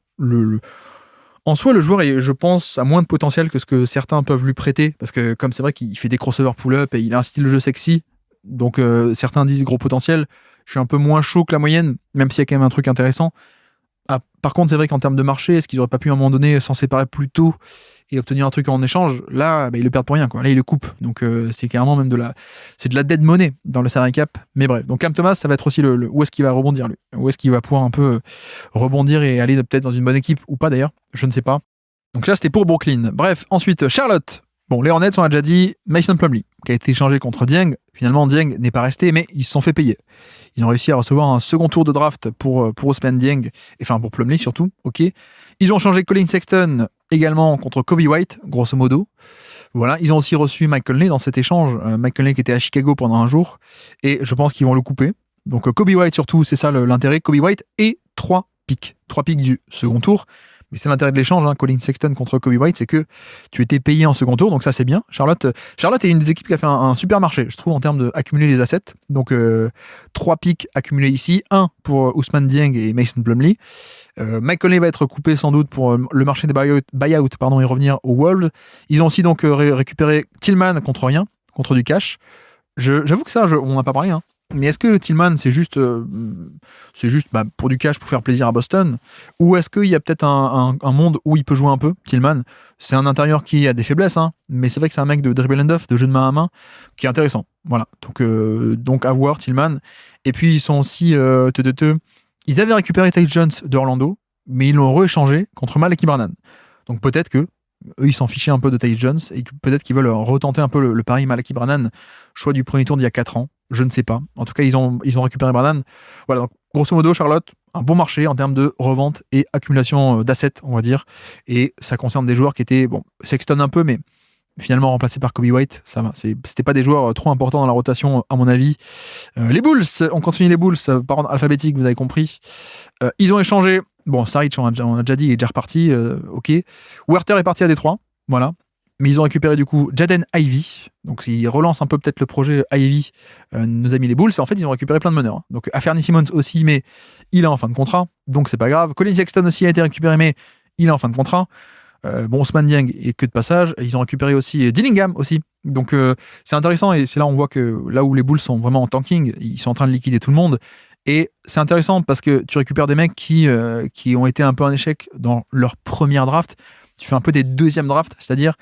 en soi, le joueur est, je pense, a moins de potentiel que ce que certains peuvent lui prêter, parce que comme c'est vrai qu'il fait des crossovers pull-up et il a un style de jeu sexy, donc certains disent gros potentiel, je suis un peu moins chaud que la moyenne, même s'il y a quand même un truc intéressant. Ah, par contre, c'est vrai qu'en termes de marché, est-ce qu'ils n'auraient pas pu à un moment donné s'en séparer plus tôt et obtenir un truc en échange? Là, ils le perdent pour rien, quoi. Là, ils le coupent. Donc, c'est carrément même de la dead money dans le salary cap. Mais bref, donc Cam Thomas, ça va être aussi où est-ce qu'il va rebondir, lui? Où est-ce qu'il va pouvoir un peu rebondir et aller peut-être dans une bonne équipe ou pas d'ailleurs? Je ne sais pas. Donc là, c'était pour Brooklyn. Bref, ensuite, Charlotte. Bon, les Hornets, on a déjà dit, Mason Plumlee, qui a été échangé contre Dieng. Finalement, Dieng n'est pas resté, mais ils se sont fait payer. Ils ont réussi à recevoir un second tour de draft pour Ousmane Dieng, enfin pour Plumlee surtout, ok. Ils ont changé Colin Sexton également contre Kobe White, grosso modo. Voilà, ils ont aussi reçu Mike Conley dans cet échange. Mike Conley qui était à Chicago pendant un jour, et je pense qu'ils vont le couper. Donc Kobe White surtout, c'est ça l'intérêt. Kobe White et 3 pics du second tour. Mais c'est l'intérêt de l'échange, Colin Sexton contre Kobe White, c'est que tu étais payé en second tour, donc ça c'est bien. Charlotte est une des équipes qui a fait un super marché, je trouve, en termes d'accumuler les assets. Donc 3 pics accumulés ici, 1 pour Ousmane Dieng et Mason Plumlee. Mike Conley va être coupé sans doute pour le marché des buyout, et revenir aux Wolves. Ils ont aussi donc récupéré Tillman contre rien, contre du cash. J'avoue que ça, on n'a pas parlé, mais est-ce que Tillman, c'est juste pour du cash, pour faire plaisir à Boston? Ou est-ce qu'il y a peut-être un monde où il peut jouer un peu, Tillman? C'est un intérieur qui a des faiblesses, mais c'est vrai que c'est un mec de dribble and off, de jeu de main à main, qui est intéressant. Voilà, donc à voir, Tillman. Et puis ils sont aussi... ils avaient récupéré Tyus Jones d'Orlando, mais ils l'ont rééchangé contre Malaki Branham. Donc peut-être que eux, ils s'en fichaient un peu de Tyus Jones, et peut-être qu'ils veulent retenter un peu le pari Malaki Branham, choix du premier tour d'il y a 4 ans. Je ne sais pas. En tout cas, ils ont récupéré Branham. Voilà, donc grosso modo, Charlotte, un bon marché en termes de revente et accumulation d'assets, on va dire. Et ça concerne des joueurs qui étaient, Sexton un peu, mais finalement remplacés par Kobe White. Ça va. C'était pas des joueurs trop importants dans la rotation, à mon avis. Les Bulls, on continue les Bulls, par ordre alphabétique, vous avez compris. Ils ont échangé. Bon, Saric, on a déjà dit, il est déjà reparti. Ok. Werther est parti à Détroit. Voilà. Mais ils ont récupéré du coup Jaden Ivey. Donc ils relancent un peu peut-être le projet Ivey, nos amis les Bulls. Et en fait, ils ont récupéré plein de meneurs. Donc Aferny Simmons aussi, mais il est en fin de contrat. Donc c'est pas grave. Colin Sexton aussi a été récupéré, mais il est en fin de contrat. Ousmane Dieng est que de passage. Ils ont récupéré aussi Dillingham aussi. Donc c'est intéressant, et c'est là où on voit que là où les Bulls sont vraiment en tanking, ils sont en train de liquider tout le monde. Et c'est intéressant parce que tu récupères des mecs qui ont été un peu en échec dans leur première draft. Tu fais un peu des deuxièmes drafts, c'est-à-dire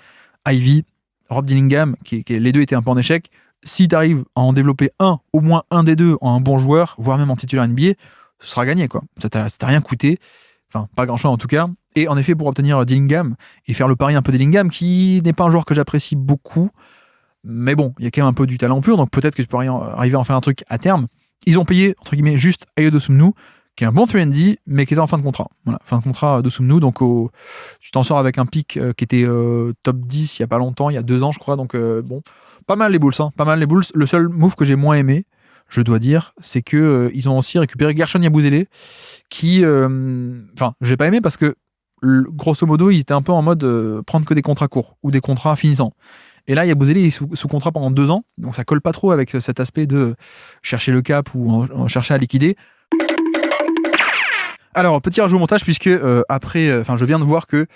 Ivey, Rob Dillingham, les deux étaient un peu en échec. Si tu arrives à en développer au moins un des deux en un bon joueur, voire même en titulaire NBA, ce sera gagné, quoi. Ça t'a rien coûté. Enfin, pas grand-chose en tout cas. Et en effet, pour obtenir Dillingham et faire le pari un peu Dillingham, qui n'est pas un joueur que j'apprécie beaucoup, mais bon, il y a quand même un peu du talent pur, donc peut-être que tu peux arriver à en faire un truc à terme. Ils ont payé, entre guillemets, juste Ayo Dosunmu, qui est un bon 3&D, mais qui était en fin de contrat. Voilà, fin de contrat Dosunmu, donc tu t'en sors avec un pick qui était top 10 il n'y a pas longtemps, il y a 2 ans, je crois, donc pas mal les Bulls, pas mal les Bulls. Le seul move que j'ai moins aimé, je dois dire, c'est que ils ont aussi récupéré Gershon Yabusele, qui, j'ai pas aimé parce que grosso modo, il était un peu en mode prendre que des contrats courts ou des contrats finissants. Et là, Yabusele est sous contrat pendant 2 ans, donc ça colle pas trop avec cet aspect de chercher le cap ou en chercher à liquider. Alors, petit rajout au montage, puisque je viens de voir que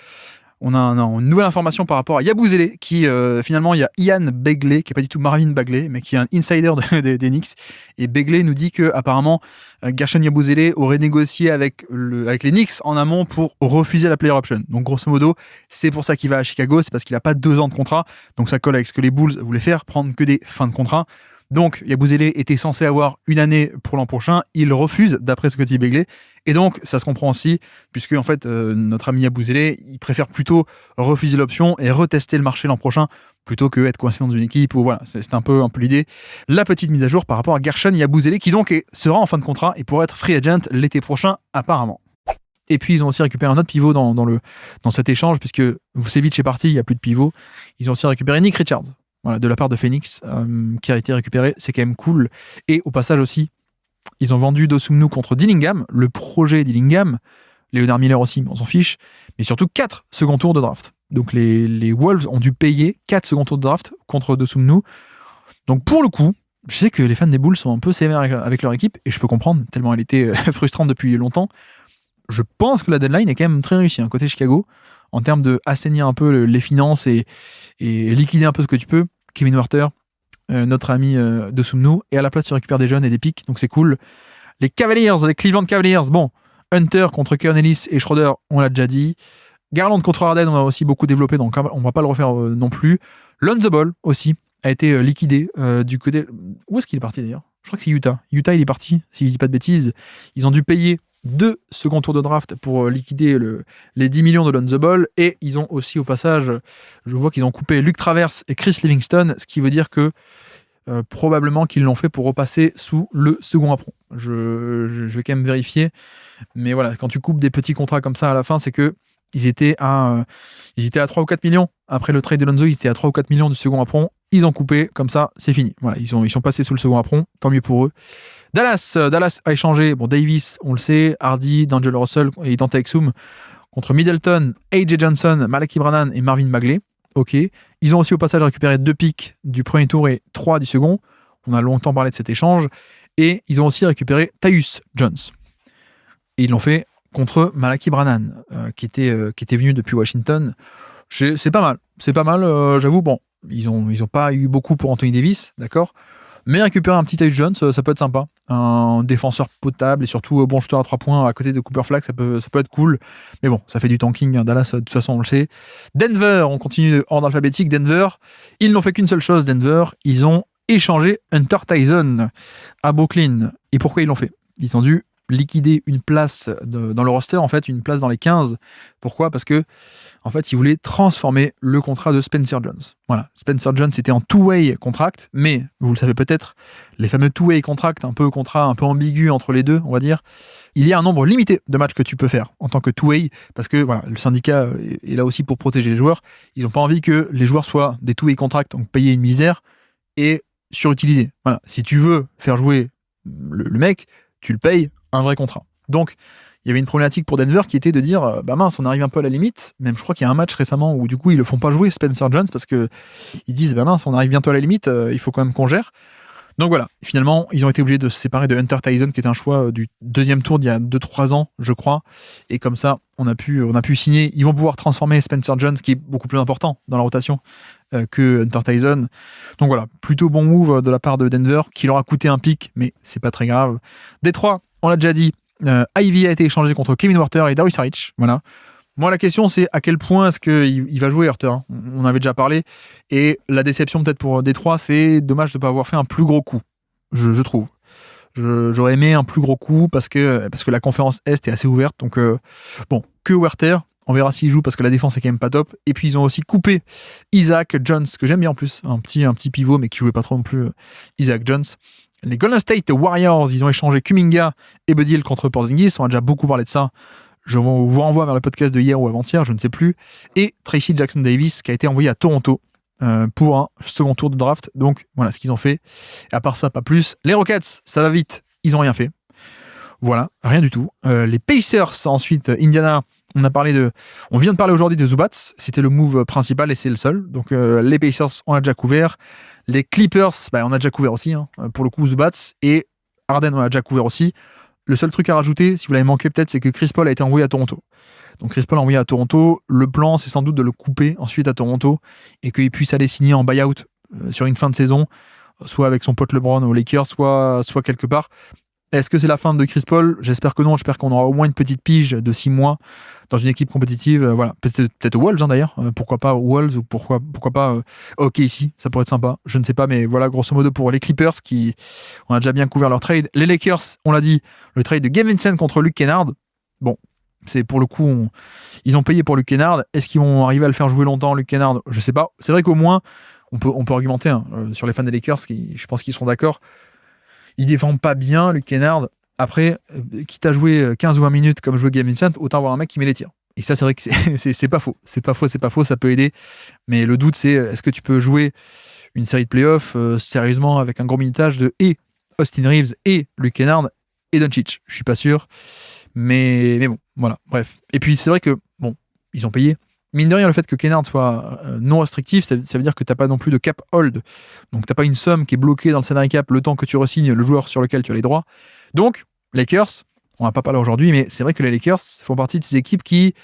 on a une nouvelle information par rapport à Yabusele, qui finalement, il y a Ian Begley, qui est pas du tout Marvin Bagley, mais qui est un insider des Knicks. Et Begley nous dit que apparemment Gershon Yabusele aurait négocié avec les Knicks en amont pour refuser la player option. Donc grosso modo, c'est pour ça qu'il va à Chicago, c'est parce qu'il a pas 2 ans de contrat. Donc ça colle avec ce que les Bulls voulaient faire, prendre que des fins de contrat. Donc, Yabusele était censé avoir 1 année pour l'an prochain. Il refuse, d'après ce que dit Begley. Et donc, ça se comprend aussi, puisque en fait, notre ami Yabusele, il préfère plutôt refuser l'option et retester le marché l'an prochain, plutôt que être coincé dans une équipe. Ou voilà, c'est un peu l'idée. La petite mise à jour par rapport à Gershon Yabusele, qui donc sera en fin de contrat et pourrait être free agent l'été prochain, apparemment. Et puis, ils ont aussi récupéré un autre pivot dans cet échange, puisque Vucevic est parti, il n'y a plus de pivot. Ils ont aussi récupéré Nick Richards. Voilà, de la part de Phoenix, qui a été récupéré, c'est quand même cool. Et au passage aussi, ils ont vendu Dosunmu contre Dillingham, le projet Dillingham, Leonard Miller aussi, on s'en fiche, mais surtout 4 second tours de draft. Donc les Wolves ont dû payer 4 second tours de draft contre Dosunmu. Donc pour le coup, je sais que les fans des Bulls sont un peu sévères avec leur équipe, et je peux comprendre, tellement elle était frustrante depuis longtemps. Je pense que la deadline est quand même très réussie, côté Chicago, en termes de assainir un peu les finances et liquider un peu ce que tu peux. Kevin Werther, notre ami Dosunmu, et à la place tu récupères des jeunes et des pics, donc c'est cool. Les Cleveland Cavaliers, bon, Hunter contre Keon Ellis et Schroeder, on l'a déjà dit. Garland contre Harden, on a aussi beaucoup développé, donc on va pas le refaire non plus. Lonzo Ball aussi a été liquidé du côté... Où est-ce qu'il est parti d'ailleurs ? Je crois que c'est Utah. Utah, il est parti, si je dis pas de bêtises. Ils ont dû payer 2 second tours de draft pour liquider les 10 millions de Lonzo Ball, et ils ont aussi au passage, je vois qu'ils ont coupé Luke Travers et Chris Livingston, ce qui veut dire que probablement qu'ils l'ont fait pour repasser sous le second apron. Je vais quand même vérifier, mais voilà, quand tu coupes des petits contrats comme ça à la fin, c'est que ils étaient à 3 ou 4 millions. Après le trade de Lonzo, ils étaient à 3 ou 4 millions du second apron. Ils ont coupé, comme ça, c'est fini. Voilà, ils sont passés sous le second apron, tant mieux pour eux. Dallas a échangé, Davis, on le sait, Hardy, D'Angelo Russell et Dante Exum contre Middleton, AJ Johnson, Malaki Branham et Marvin Bagley. Ok. Ils ont aussi au passage récupéré 2 picks du premier tour et 3 du second. On a longtemps parlé de cet échange. Et ils ont aussi récupéré Tyus Jones. Et ils l'ont fait contre Malaki Branham, qui était venu depuis Washington. C'est pas mal, j'avoue. Bon, ils ont pas eu beaucoup pour Anthony Davis, d'accord. Mais récupérer un petit Tyus Jones, ça peut être sympa. Un défenseur potable et surtout bon shooter à 3 points à côté de Cooper Flag, ça peut être cool. Mais bon, ça fait du tanking. Dallas, de toute façon, on le sait. Denver, on continue ordre alphabétique. Denver, ils n'ont fait qu'une seule chose, Denver. Ils ont échangé Hunter Tyson à Brooklyn. Et pourquoi ils l'ont fait ? Ils ont dû liquider une place dans le roster, en fait, une place dans les 15. Pourquoi ? Parce que, en fait, ils voulaient transformer le contrat de Spencer Jones. Voilà, Spencer Jones était en two-way contract, mais, vous le savez peut-être, les fameux two-way contracts, contrat un peu ambigu entre les deux, on va dire, il y a un nombre limité de matchs que tu peux faire en tant que two-way, parce que voilà, le syndicat est là aussi pour protéger les joueurs. Ils n'ont pas envie que les joueurs soient des two-way contracts, donc payer une misère, et surutilisés. Voilà, si tu veux faire jouer le mec, tu le payes un vrai contrat. Donc, il y avait une problématique pour Denver qui était de dire mince, on arrive un peu à la limite. Même je crois qu'il y a un match récemment où du coup ils le font pas jouer Spencer Jones parce que ils disent mince, on arrive bientôt à la limite, il faut quand même qu'on gère. Donc voilà, finalement, ils ont été obligés de se séparer de Hunter Tyson, qui est un choix du 2e tour d'il y a 2-3 ans, je crois. Et comme ça, on a pu signer. Ils vont pouvoir transformer Spencer Jones, qui est beaucoup plus important dans la rotation que Hunter Tyson. Donc voilà, plutôt bon move de la part de Denver, qui leur a coûté un pic, mais c'est pas très grave. Détroit, on l'a déjà dit, Ivy a été échangé contre Kevin Werther et Darius Saric. Voilà. Moi, la question, c'est à quel point est-ce qu'il va jouer Werther. On avait déjà parlé. Et la déception, peut-être pour Détroit, c'est dommage de ne pas avoir fait un plus gros coup, je trouve. J'aurais aimé un plus gros coup parce que la conférence Est est assez ouverte. Donc, que Werther. On verra s'il joue parce que la défense est quand même pas top. Et puis, ils ont aussi coupé Isaac Jones, que j'aime bien en plus. Un petit pivot, mais qui jouait pas trop non plus. Isaac Jones. Les Golden State Warriors, ils ont échangé Kuminga et Buddy Hield contre Porzingis. On a déjà beaucoup parlé de ça. Je vous renvoie vers le podcast de hier ou avant-hier, je ne sais plus. Et Tracy Jackson Davis, qui a été envoyé à Toronto pour un second tour de draft. Donc, voilà ce qu'ils ont fait. Et à part ça, pas plus. Les Rockets, ça va vite. Ils n'ont rien fait. Voilà, rien du tout. Les Pacers, ensuite, Indiana, On vient de parler aujourd'hui de Zubats, c'était le move principal et c'est le seul. Donc les Pacers, on a déjà couvert. Les Clippers, on a déjà couvert aussi, hein, pour le coup Zubats. Et Harden, on a déjà couvert aussi. Le seul truc à rajouter, si vous l'avez manqué peut-être, c'est que Chris Paul a été envoyé à Toronto. Donc Chris Paul envoyé à Toronto. Le plan, c'est sans doute de le couper ensuite à Toronto et qu'il puisse aller signer en buyout sur une fin de saison, soit avec son pote LeBron aux Lakers, soit quelque part. Est-ce que c'est la fin de Chris Paul ? J'espère que non. J'espère qu'on aura au moins une petite pige de 6 mois dans une équipe compétitive. Voilà, peut-être aux Wolves, hein, d'ailleurs. Pourquoi pas aux Wolves ou pourquoi pas OK ici, ça pourrait être sympa. Je ne sais pas, mais voilà, grosso modo pour les Clippers on a déjà bien couvert leur trade. Les Lakers, on l'a dit, le trade de Gabe Vincent contre Luke Kennard. Bon, c'est pour le coup, ils ont payé pour Luke Kennard. Est-ce qu'ils vont arriver à le faire jouer longtemps, Luke Kennard ? Je sais pas. C'est vrai qu'au moins, on peut argumenter sur les fans des Lakers, je pense qu'ils seront d'accord. Il défend pas bien, Luke Kennard. Après, quitte à jouer 15 ou 20 minutes comme jouait Gabe Vincent, autant avoir un mec qui met les tirs. Et ça, c'est vrai que c'est pas faux. C'est pas faux, ça peut aider. Mais le doute, c'est est-ce que tu peux jouer une série de playoffs sérieusement avec un gros minutage de et Austin Reeves et Luke Kennard et Doncic ? Je suis pas sûr. Mais bon, voilà, bref. Et puis, c'est vrai que, bon, ils ont payé. Mine de rien, le fait que Kennard soit non restrictif, ça veut dire que tu n'as pas non plus de cap hold. Donc, tu n'as pas une somme qui est bloquée dans le salary cap le temps que tu re-signes le joueur sur lequel tu as les droits. Donc, Lakers, on va pas parler aujourd'hui, mais c'est vrai que les Lakers font partie de ces équipes qui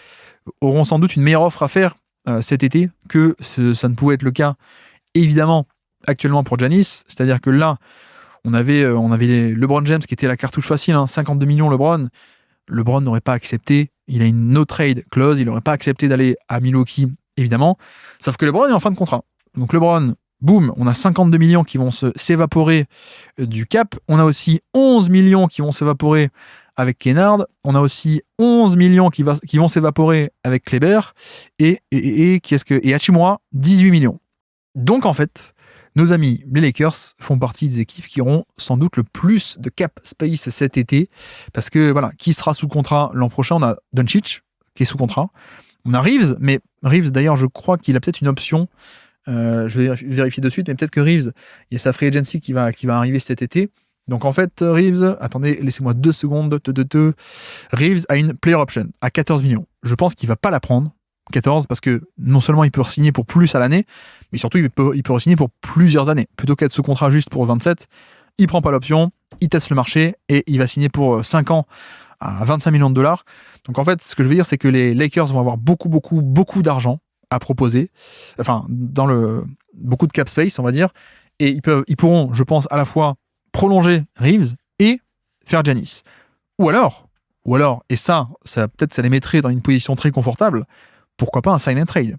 auront sans doute une meilleure offre à faire cet été que ça ne pouvait être le cas, évidemment, actuellement pour Giannis. C'est-à-dire que là, on avait LeBron James qui était la cartouche facile, 52 millions LeBron. LeBron n'aurait pas accepté, il a une no trade clause, il n'aurait pas accepté d'aller à Milwaukee, évidemment. Sauf que LeBron est en fin de contrat. Donc LeBron, boum, on a 52 millions qui vont s'évaporer du cap. On a aussi 11 millions qui vont s'évaporer avec Kennard. On a aussi 11 millions qui vont s'évaporer avec Kleber. Et Hachimura, 18 millions. Donc en fait, nos amis, les Lakers, font partie des équipes qui auront sans doute le plus de cap space cet été. Parce que voilà, qui sera sous contrat l'an prochain ? On a Doncic, qui est sous contrat. On a Reeves, mais Reeves, d'ailleurs, je crois qu'il a peut-être une option. Je vais vérifier de suite, mais peut-être que Reeves, il y a sa free agency qui va arriver cet été. Donc en fait, Reeves, attendez, laissez-moi 2 secondes. Reeves a une player option à 14 millions. Je pense qu'il ne va pas la prendre. 14 parce que non seulement il peut re-signer pour plus à l'année, mais surtout il peut re-signer pour plusieurs années. Plutôt qu'être sous contrat juste pour 27, il prend pas l'option, il teste le marché et il va signer pour 5 ans à 25 millions de dollars. Donc en fait, ce que je veux dire, c'est que les Lakers vont avoir beaucoup d'argent à proposer, enfin beaucoup de cap space, on va dire, et ils pourront, je pense, à la fois prolonger Reeves et faire Giannis. Ou alors, et ça peut-être ça les mettrait dans une position très confortable. Pourquoi pas un sign and trade ?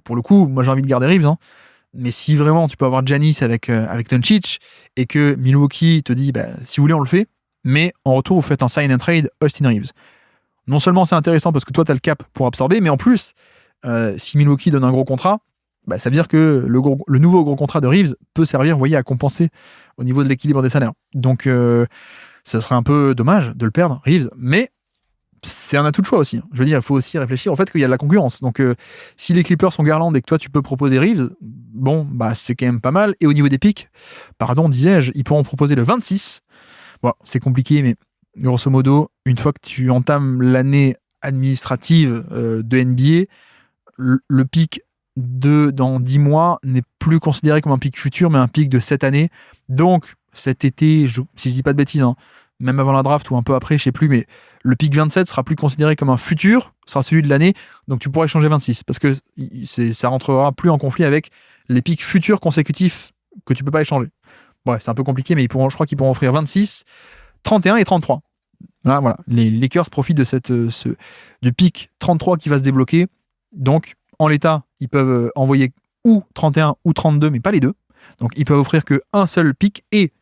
Pour le coup, moi j'ai envie de garder Reeves, mais si vraiment tu peux avoir Giannis avec Doncic et que Milwaukee te dit si vous voulez on le fait, mais en retour vous faites un sign and trade Austin Reeves. Non seulement c'est intéressant parce que toi tu as le cap pour absorber, mais en plus si Milwaukee donne un gros contrat, ça veut dire que le nouveau gros contrat de Reeves peut servir, vous voyez, à compenser au niveau de l'équilibre des salaires. Donc ça serait un peu dommage de le perdre, Reeves, mais c'est un atout de choix aussi. Je veux dire, il faut aussi réfléchir au fait qu'il y a de la concurrence. Donc, si les Clippers sont Garland et que toi, tu peux proposer Reeves, c'est quand même pas mal. Et au niveau des pics, disais-je, ils pourront proposer le 26. Bon, c'est compliqué, mais grosso modo, une fois que tu entames l'année administrative de NBA, le pic dans 10 mois n'est plus considéré comme un pic futur, mais un pic de cette année. Donc, cet été, si je dis pas de bêtises, même avant la draft ou un peu après, je sais plus, mais le pick 27 sera plus considéré comme un futur, sera celui de l'année, donc tu pourras échanger 26, parce que ça rentrera plus en conflit avec les picks futurs consécutifs que tu peux pas échanger. Ouais, c'est un peu compliqué, mais je crois qu'ils pourront offrir 26, 31 et 33. Voilà. Les Lakers profitent de du pick 33 qui va se débloquer, donc en l'état, ils peuvent envoyer ou 31 ou 32, mais pas les deux, donc ils peuvent offrir qu'un seul pick et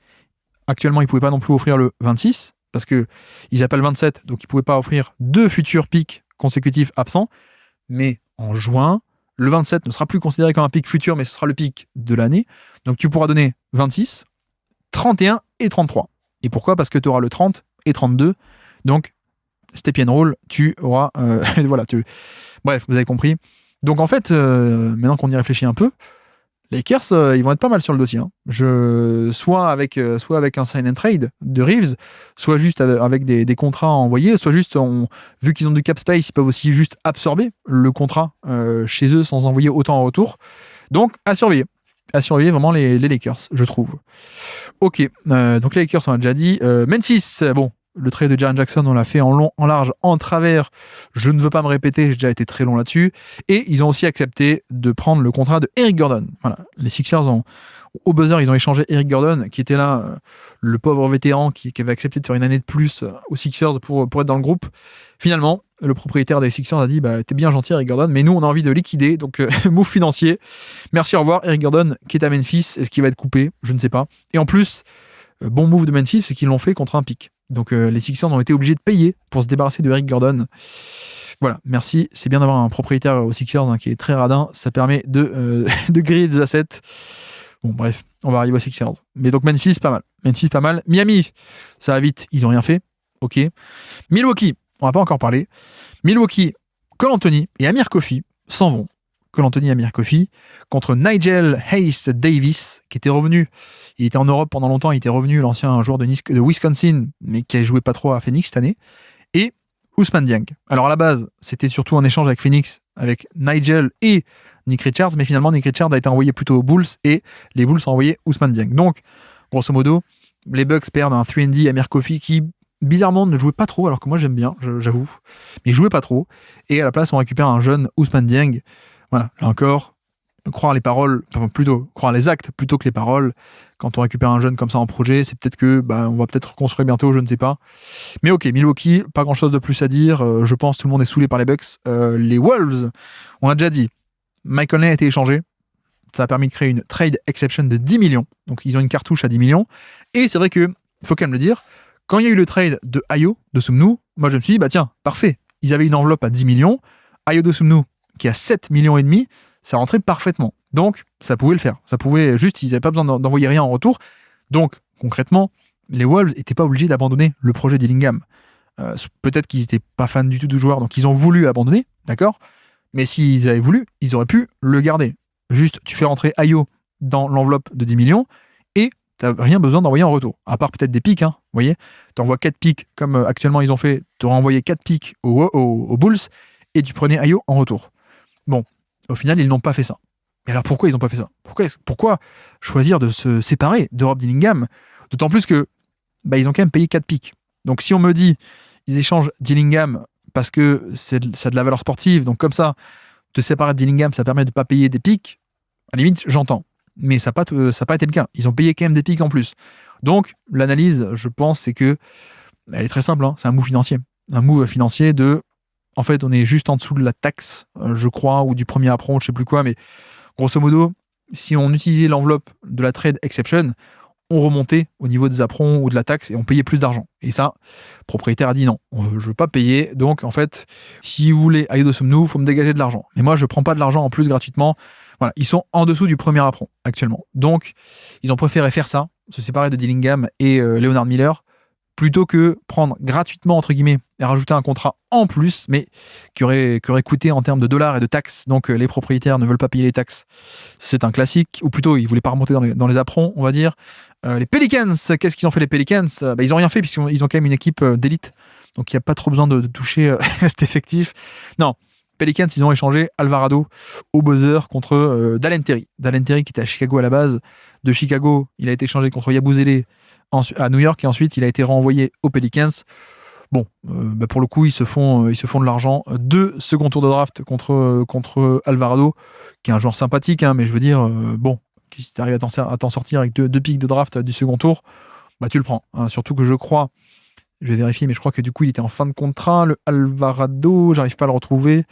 actuellement, ils ne pouvaient pas non plus offrir le 26, parce qu'ils appellent 27, donc ils ne pouvaient pas offrir 2 futurs pics consécutifs absents. Mais en juin, le 27 ne sera plus considéré comme un pic futur, mais ce sera le pic de l'année. Donc tu pourras donner 26, 31 et 33. Et pourquoi ? Parce que tu auras le 30 et 32. Donc, step and roll, tu auras... Bref, vous avez compris. Donc en fait, maintenant qu'on y réfléchit un peu, Lakers, ils vont être pas mal sur le dossier. Hein. Soit avec un sign and trade de Reeves, soit juste avec des contrats à envoyer, soit juste, vu qu'ils ont du cap space, ils peuvent aussi juste absorber le contrat chez eux sans envoyer autant en retour. Donc, à surveiller. À surveiller vraiment les Lakers, je trouve. Ok, donc les Lakers, on a déjà dit. Memphis, bon, le trade de Jaren Jackson, on l'a fait en long, en large, en travers. Je ne veux pas me répéter, j'ai déjà été très long là-dessus. Et ils ont aussi accepté de prendre le contrat de Eric Gordon. Voilà, les Sixers au buzzer, ils ont échangé Eric Gordon, qui était là, le pauvre vétéran qui avait accepté de faire une année de plus aux Sixers pour être dans le groupe. Finalement, le propriétaire des Sixers a dit t'es bien gentil Eric Gordon, mais nous on a envie de liquider, donc move financier. Merci, au revoir. Eric Gordon qui est à Memphis, est-ce qu'il va être coupé? Je ne sais pas. Et en plus, bon move de Memphis, c'est qu'ils l'ont fait contre un pic. Donc les Sixers ont été obligés de payer pour se débarrasser de Eric Gordon. Voilà, merci. C'est bien d'avoir un propriétaire aux Sixers qui est très radin. Ça permet de griller des assets. Bon, bref, on va arriver aux Sixers. Mais donc Memphis, pas mal. Memphis, pas mal. Miami, ça va vite. Ils n'ont rien fait. Ok. Milwaukee, on n'a pas encore parlé. Milwaukee, Cole Anthony et Amir Coffey s'en vont. Cole Anthony et Amir Coffey contre Nigel Hayes-Davis, qui était revenu. Il était en Europe pendant longtemps. Il était revenu, l'ancien joueur de Wisconsin, mais qui a joué pas trop à Phoenix cette année. Et Ousmane Dieng. Alors à la base, c'était surtout un échange avec Phoenix, avec Nigel et Nick Richards, mais finalement Nick Richards a été envoyé plutôt aux Bulls et les Bulls ont envoyé Ousmane Dieng. Donc, grosso modo, les Bucks perdent un 3&D Amir Coffey qui, bizarrement, ne jouait pas trop, alors que moi j'aime bien, j'avoue, mais il jouait pas trop. Et à la place, on récupère un jeune Ousmane Dieng. Voilà, là encore, croire les paroles, enfin plutôt croire les actes plutôt que les paroles. Quand on récupère un jeune comme ça en projet, c'est peut-être que on va peut-être reconstruire bientôt, je ne sais pas. Mais ok, Milwaukee, pas grand-chose de plus à dire. Je pense que tout le monde est saoulé par les Bucks. Les Wolves, on a déjà dit, Mike Conley a été échangé. Ça a permis de créer une trade exception de 10 millions. Donc ils ont une cartouche à 10 millions. Et c'est vrai que, faut quand même le dire, quand il y a eu le trade de Ayo de Sumnu, moi je me suis dit, tiens, parfait. Ils avaient une enveloppe à 10 millions. Ayo de Sumnu, qui a 7 millions et demi, ça rentrait parfaitement. Donc, ça pouvait le faire. Ça pouvait juste, ils n'avaient pas besoin d'envoyer rien en retour. Donc, concrètement, les Wolves n'étaient pas obligés d'abandonner le projet d'Illingham. Peut-être qu'ils n'étaient pas fans du tout du joueur, donc ils ont voulu abandonner, d'accord? Mais s'ils avaient voulu, ils auraient pu le garder. Juste, tu fais rentrer Ayo dans l'enveloppe de 10 millions et tu n'as rien besoin d'envoyer en retour. À part peut-être des pics, vous voyez? Tu envoies 4 pics, comme actuellement ils ont fait, tu aurais envoyé 4 pics aux Bulls et tu prenais Ayo en retour. Bon, au final, ils n'ont pas fait ça. Et alors pourquoi ils n'ont pas fait ça? Pourquoi choisir de se séparer de Rob Dillingham? D'autant plus que ils ont quand même payé 4 pics. Donc si on me dit ils échangent Dillingham parce que ça a de la valeur sportive, donc comme ça, te séparer de Dillingham, ça permet de ne pas payer des pics, à la limite, j'entends. Mais ça n'a pas été le cas. Ils ont payé quand même des pics en plus. Donc l'analyse, je pense, c'est que elle est très simple. C'est un move financier. Un move financier de... En fait, on est juste en dessous de la taxe, je crois, ou du premier apron, je sais plus quoi, mais grosso modo, si on utilisait l'enveloppe de la trade exception, on remontait au niveau des aprons ou de la taxe et on payait plus d'argent. Et ça, le propriétaire a dit non, je ne veux pas payer. Donc, en fait, si vous voulez Ayo Dosunmu, il faut me dégager de l'argent. Mais moi, je ne prends pas de l'argent en plus gratuitement. Voilà, ils sont en dessous du premier apron actuellement. Donc, ils ont préféré faire ça, se séparer de Dillingham et Leonard Miller, plutôt que prendre gratuitement, entre guillemets, et rajouter un contrat en plus, mais qui aurait coûté en termes de dollars et de taxes. Donc les propriétaires ne veulent pas payer les taxes. C'est un classique, ou plutôt ils ne voulaient pas remonter dans les aprons, on va dire. Les Pelicans, qu'est-ce qu'ils ont fait les Pelicans? Ils n'ont rien fait, puisqu'ils ont quand même une équipe d'élite. Donc il n'y a pas trop besoin de toucher cet effectif. Non, Pelicans, ils ont échangé Alvarado au buzzer contre Dalen Terry. Dalen Terry qui était à Chicago à la base. De Chicago, il a été échangé contre Yabusele à New York et ensuite il a été renvoyé aux Pelicans. Bon, pour le coup, ils se font de l'argent. 2 second tours de draft contre Alvarado, qui est un joueur sympathique, mais je veux dire, si tu arrives à t'en sortir avec 2 pics de draft du second tour, tu le prends. Surtout que je crois, je vais vérifier, mais je crois que du coup, il était en fin de contrat, le Alvarado, j'arrive pas à le retrouver,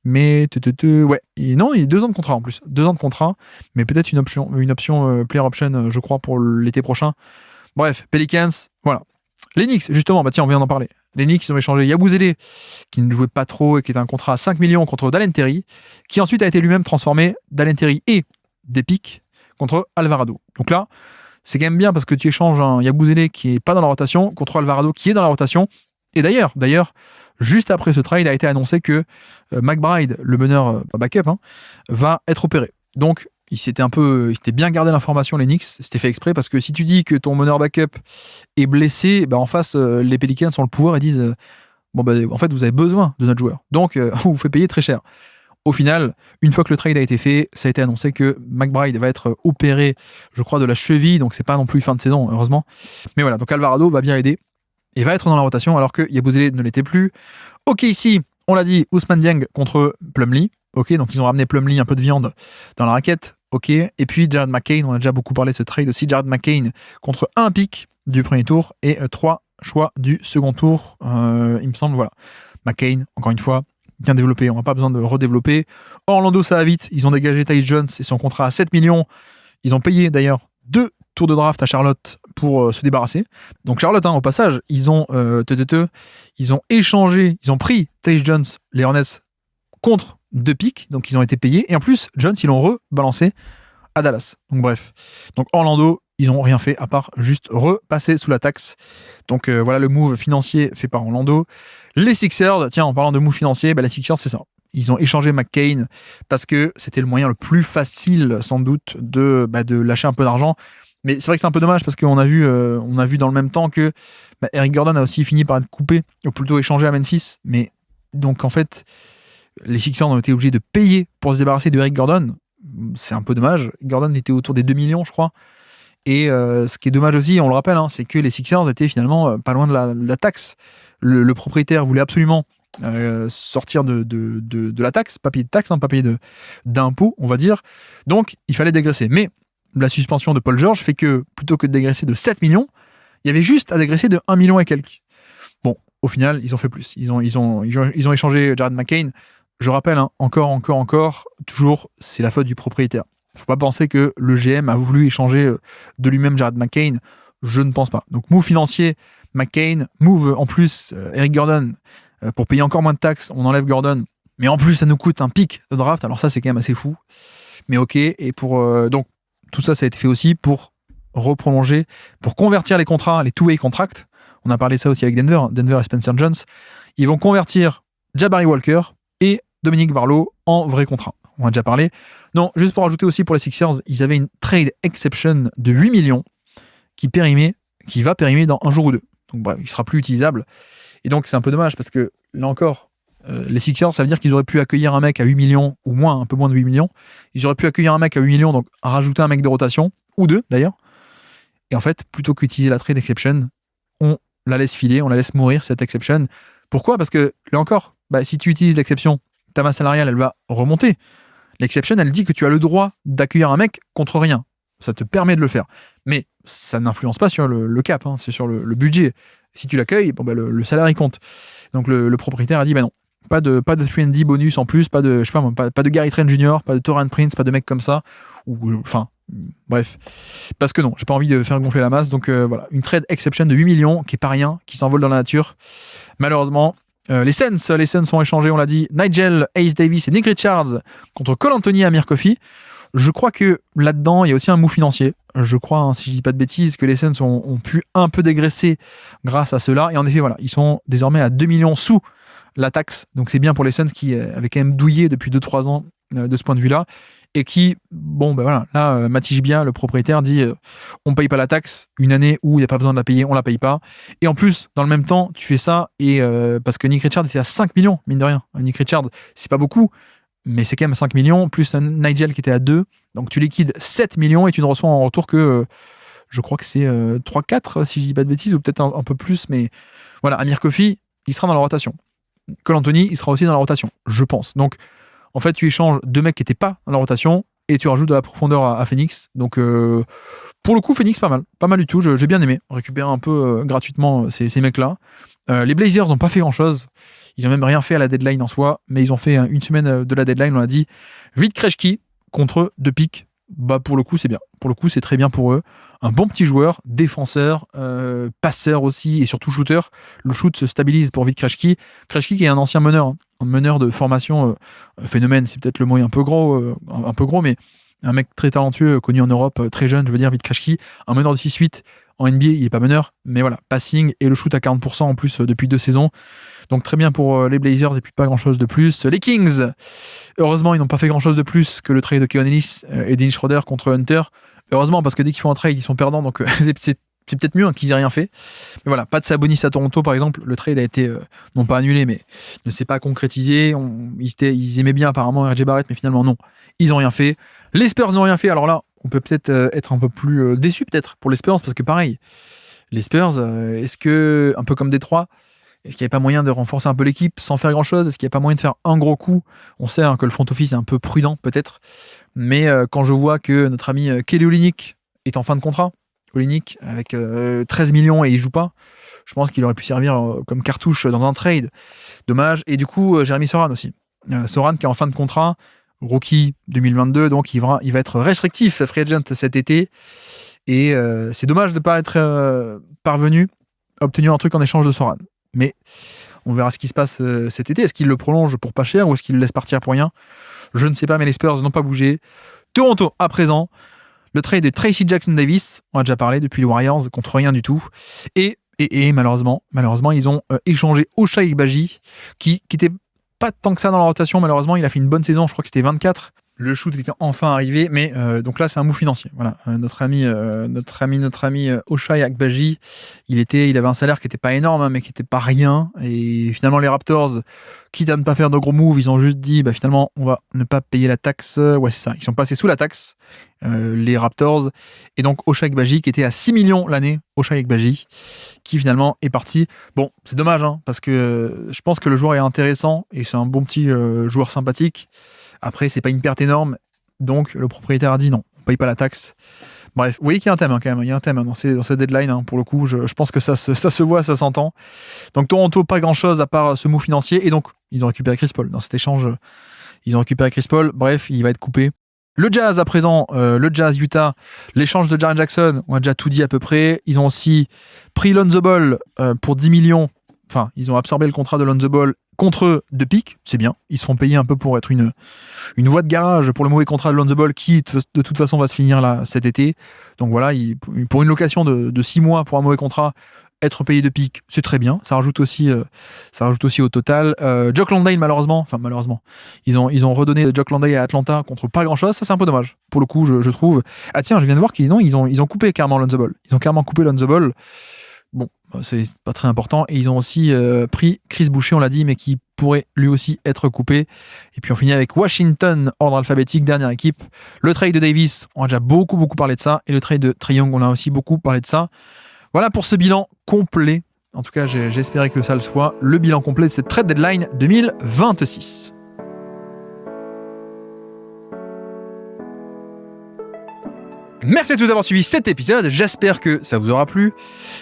mais ouais, non, il a 2 ans de contrat en plus, 2 ans de contrat, mais peut-être une option player option, je crois, pour l'été prochain. Bref, Pelicans, voilà. Les Knicks, justement, tiens, on vient d'en parler. Les Knicks, ils ont échangé Yabusele, qui ne jouait pas trop et qui était un contrat à 5 millions contre Dalen Terry, qui ensuite a été lui-même transformé, Dalen Terry et des pics, contre Alvarado. Donc là, c'est quand même bien parce que tu échanges un Yabusele qui n'est pas dans la rotation contre Alvarado qui est dans la rotation. Et d'ailleurs, juste après ce trade, a été annoncé que McBride, le meneur backup, va être opéré. Donc, il s'était bien gardé l'information, les Knicks. C'était fait exprès parce que si tu dis que ton meneur backup est blessé, en face, les Pelicans ont le pouvoir et disent en fait, vous avez besoin de notre joueur. Donc, on vous fait payer très cher. Au final, une fois que le trade a été fait, ça a été annoncé que McBride va être opéré, je crois, de la cheville. Donc, c'est pas non plus fin de saison, heureusement. Mais voilà, donc Alvarado va bien aider et va être dans la rotation alors que Yabusele ne l'était plus. Ok, ici, on l'a dit, Ousmane Dieng contre Plumlee. Ok, donc ils ont ramené Plumlee, un peu de viande dans la raquette. Ok, et puis Jared McCain, on a déjà beaucoup parlé de ce trade aussi. Jared McCain contre un pick du premier tour et 3 choix du second tour, il me semble. Voilà, McCain, encore une fois, bien développé, on n'a pas besoin de redévelopper. Orlando, ça va vite, ils ont dégagé Tyus Jones et son contrat à 7 millions. Ils ont payé d'ailleurs 2 tours de draft à Charlotte pour se débarrasser. Donc Charlotte, au passage, ils ont échangé, ils ont pris Tyus Jones, les Hornets, contre 2 picks, donc ils ont été payés. Et en plus, Jones, ils l'ont rebalancé à Dallas. Donc bref. Donc Orlando, ils n'ont rien fait à part juste repasser sous la taxe. Donc voilà le move financier fait par Orlando. Les Sixers, tiens, en parlant de move financier, les Sixers, c'est ça. Ils ont échangé McCain parce que c'était le moyen le plus facile, sans doute, de lâcher un peu d'argent. Mais c'est vrai que c'est un peu dommage parce qu'on a vu dans le même temps que Eric Gordon a aussi fini par être coupé, ou plutôt échangé à Memphis. Mais donc en fait, les Sixers ont été obligés de payer pour se débarrasser de Eric Gordon. C'est un peu dommage. Gordon était autour des 2 millions, je crois. Et ce qui est dommage aussi, on le rappelle, c'est que les Sixers étaient finalement pas loin de la taxe. Le propriétaire voulait absolument sortir de la taxe, pas payer de taxe, pas payer d'impôt, on va dire. Donc, il fallait dégraisser. Mais la suspension de Paul George fait que, plutôt que de dégraisser de 7 millions, il y avait juste à dégraisser de 1 million et quelques. Bon, au final, ils ont fait plus. Ils ont échangé Jared McCain. Je rappelle, encore, toujours, c'est la faute du propriétaire. Faut pas penser que le GM a voulu échanger de lui-même Jared McCain. Je ne pense pas. Donc, move financier, McCain. Move, en plus, Eric Gordon. Pour payer encore moins de taxes, on enlève Gordon. Mais en plus, ça nous coûte un pic de draft. Alors ça, c'est quand même assez fou. Mais ok. Et donc, tout ça, ça a été fait aussi pour reprolonger, pour convertir les contrats, les two-way contracts. On a parlé de ça aussi avec Denver et Spencer Jones. Ils vont convertir Jabari Walker et Dominique Barlow en vrai contrat. On a déjà parlé. Non, juste pour ajouter aussi pour les Sixers, ils avaient une trade exception de 8 millions qui va périmer dans un jour ou deux. Donc bref, il sera plus utilisable. Et donc c'est un peu dommage parce que là encore, les Sixers, ça veut dire qu'ils auraient pu accueillir un mec à 8 millions ou moins, un peu moins de 8 millions. Ils auraient pu accueillir un mec à 8 millions, donc rajouter un mec de rotation, ou deux d'ailleurs. Et en fait, plutôt qu'utiliser la trade exception, on la laisse filer, on la laisse mourir cette exception. Pourquoi ? Parce que là encore, si tu utilises l'exception, ta masse salariale, elle va remonter. L'exception, elle dit que tu as le droit d'accueillir un mec contre rien. Ça te permet de le faire. Mais ça n'influence pas sur le cap, c'est sur le budget. Si tu l'accueilles, le salaire, il compte. Donc le propriétaire a dit, non, pas de 3&D bonus en plus, pas de Gary Trent Jr., pas de Taurean Prince, pas de mecs comme ça. Bref. Parce que non, j'ai pas envie de faire gonfler la masse. Donc voilà, une trade exception de 8 millions, qui est pas rien, qui s'envole dans la nature. Malheureusement, les Suns sont échangés, on l'a dit, Nigel Hayes-Davis et Nick Richards contre Cole Anthony et Amir Coffey. Je crois que là-dedans, il y a aussi un move financier. Je crois, si je dis pas de bêtises, que les Suns ont pu un peu dégraisser grâce à cela. Et en effet, voilà, ils sont désormais à 2 millions sous la taxe. Donc c'est bien pour les Suns qui avaient quand même douillé depuis 2-3 ans de ce point de vue-là. Et qui, là, Matisse bien, le propriétaire, dit on paye pas la taxe, une année où il n'y a pas besoin de la payer, on la paye pas. Et en plus, dans le même temps, tu fais ça, et parce que Nick Richards était à 5 millions, mine de rien. Nick Richards, c'est pas beaucoup, mais c'est quand même 5 millions, plus un Nigel qui était à 2. Donc tu liquides 7 millions et tu ne reçois en retour que, je crois que c'est 3-4, si je dis pas de bêtises, ou peut-être un peu plus, mais voilà, Amir Coffey, il sera dans la rotation. Cole Anthony, il sera aussi dans la rotation, je pense. Donc, en fait, tu échanges 2 mecs qui n'étaient pas dans la rotation et tu rajoutes de la profondeur à Phoenix. Donc, pour le coup, Phoenix, pas mal du tout. J'ai bien aimé récupérer un peu gratuitement ces mecs-là. Les Blazers n'ont pas fait grand-chose. Ils n'ont même rien fait à la deadline en soi, mais ils ont fait une semaine de la deadline, on l'a dit. Vite Krejci contre 2 picks. Pour le coup, c'est bien. Pour le coup, c'est très bien pour eux. Un bon petit joueur, défenseur, passeur aussi et surtout shooter. Le shoot se stabilise pour Vit Krejci. Krejci qui est un ancien meneur, un meneur de formation phénomène, c'est peut-être le mot un peu gros, mais un mec très talentueux, connu en Europe, très jeune, je veux dire, Vit Krejci, un meneur de 6-8 En NBA, il est pas meneur, mais voilà, passing et le shoot à 40% en plus depuis 2 saisons. Donc très bien pour les Blazers et puis pas grand-chose de plus. Les Kings, heureusement, ils n'ont pas fait grand-chose de plus que le trade de Keon Ellis et Dennis Schroeder contre Hunter. Heureusement, parce que dès qu'ils font un trade, ils sont perdants, donc c'est peut-être mieux qu'ils aient rien fait. Mais voilà, pas de Sabonis à Toronto, par exemple. Le trade a été, non pas annulé, mais ne s'est pas concrétisé. Ils aimaient bien apparemment RJ Barrett, mais finalement non. Ils n'ont rien fait. Les Spurs n'ont rien fait. Alors là, on peut peut-être être un peu plus déçu peut-être pour les Spurs, parce que pareil, les Spurs, est-ce que, un peu comme Détroit, est-ce qu'il n'y avait pas moyen de renforcer un peu l'équipe sans faire grand-chose? Est-ce qu'il n'y a pas moyen de faire un gros coup? On sait que le front office est un peu prudent peut-être, mais quand je vois que notre ami Kelly Olynyk est en fin de contrat, Olynyk avec 13 millions et il joue pas, je pense qu'il aurait pu servir comme cartouche dans un trade. Dommage. Et du coup, Jeremy Soran aussi. Soran qui est en fin de contrat, rookie 2022, donc il va être restrictif free agent cet été. Et c'est dommage de ne pas être parvenu à obtenir un truc en échange de Soran. Mais on verra ce qui se passe cet été. Est-ce qu'il le prolonge pour pas cher ou est-ce qu'il le laisse partir pour rien? Je ne sais pas, mais les Spurs n'ont pas bougé. Toronto, à présent, le trade de Tracy Jackson-Davis, on a déjà parlé, depuis les Warriors, contre rien du tout. Et malheureusement, ils ont échangé Ochai Agbaji, qui était pas tant que ça dans la rotation. Malheureusement, il a fait une bonne saison, je crois que c'était 24. Le shoot était enfin arrivé, mais donc là, c'est un move financier. Voilà, notre ami Ochai Agbaji, il avait un salaire qui n'était pas énorme, mais qui n'était pas rien. Et finalement, les Raptors, quitte à ne pas faire de gros moves, ils ont juste dit, finalement, on va ne pas payer la taxe. Ouais, c'est ça. Ils sont passés sous la taxe, les Raptors. Et donc, Ochai Agbaji, qui était à 6 millions l'année, Ochai Agbaji, qui finalement est parti. Bon, c'est dommage, parce que je pense que le joueur est intéressant et c'est un bon petit joueur sympathique. Après, c'est pas une perte énorme, donc le propriétaire a dit non, on paye pas la taxe. Bref, vous voyez qu'il y a un thème quand même, il y a un thème dans cette deadline, pour le coup, je pense que ça se voit, ça s'entend. Donc Toronto, pas grand-chose à part ce move financier, et donc ils ont récupéré Chris Paul. Dans cet échange, ils ont récupéré Chris Paul, bref, il va être coupé. Le Jazz à présent, le Jazz Utah, l'échange de Jaren Jackson, on a déjà tout dit à peu près. Ils ont aussi pris Lonzo Ball pour 10 millions, enfin, ils ont absorbé le contrat de Lonzo Ball contre 2 pics, c'est bien. Ils se font payer un peu pour être une voie de garage pour le mauvais contrat de Lonzo Ball qui, de toute façon, va se finir là cet été. Donc voilà, pour une location de 6 mois pour un mauvais contrat, être payé 2 pics, c'est très bien. Ça rajoute aussi au total. Jock Landale, malheureusement, ils ont redonné Jock Landale à Atlanta contre pas grand-chose. Ça, c'est un peu dommage, pour le coup, je trouve. Ah tiens, je viens de voir qu'ils ont coupé carrément Lonzo Ball. Ils ont carrément coupé Lonzo Ball. Bon, c'est pas très important. Et ils ont aussi pris Chris Boucher, on l'a dit, mais qui pourrait lui aussi être coupé. Et puis on finit avec Washington, ordre alphabétique, dernière équipe. Le trade de Davis, on a déjà beaucoup parlé de ça. Et le trade de Trae Young, on a aussi beaucoup parlé de ça. Voilà pour ce bilan complet. En tout cas, j'espérais que ça le soit. Le bilan complet de cette trade deadline 2026. Merci à tous d'avoir suivi cet épisode, j'espère que ça vous aura plu.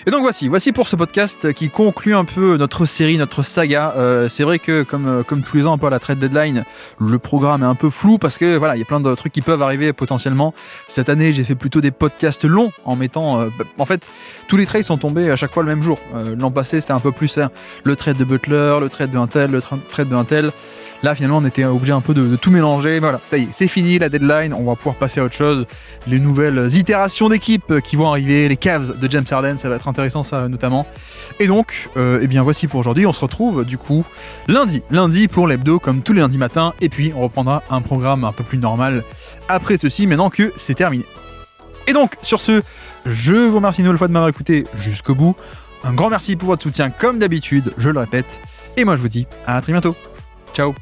Et donc voici pour ce podcast qui conclut un peu notre série, notre saga. C'est vrai que comme tous les ans un peu à la trade deadline, le programme est un peu flou parce que voilà, il y a plein de trucs qui peuvent arriver potentiellement. Cette année, j'ai fait plutôt des podcasts longs en mettant... en fait, tous les trades sont tombés à chaque fois le même jour. L'an passé, c'était un peu plus le trade de Butler, le trade de un tel, le trade de un tel. Là, finalement, on était obligé un peu de tout mélanger. Voilà, ça y est, c'est fini la deadline. On va pouvoir passer à autre chose. Les nouvelles itérations d'équipe qui vont arriver, les Cavs de James Harden, ça va être intéressant, ça notamment. Et donc, voici pour aujourd'hui. On se retrouve du coup lundi pour l'hebdo, comme tous les lundis matins. Et puis, on reprendra un programme un peu plus normal après ceci, maintenant que c'est terminé. Et donc, sur ce, je vous remercie une nouvelle fois de m'avoir écouté jusqu'au bout. Un grand merci pour votre soutien, comme d'habitude, je le répète. Et moi, je vous dis à très bientôt. Ciao.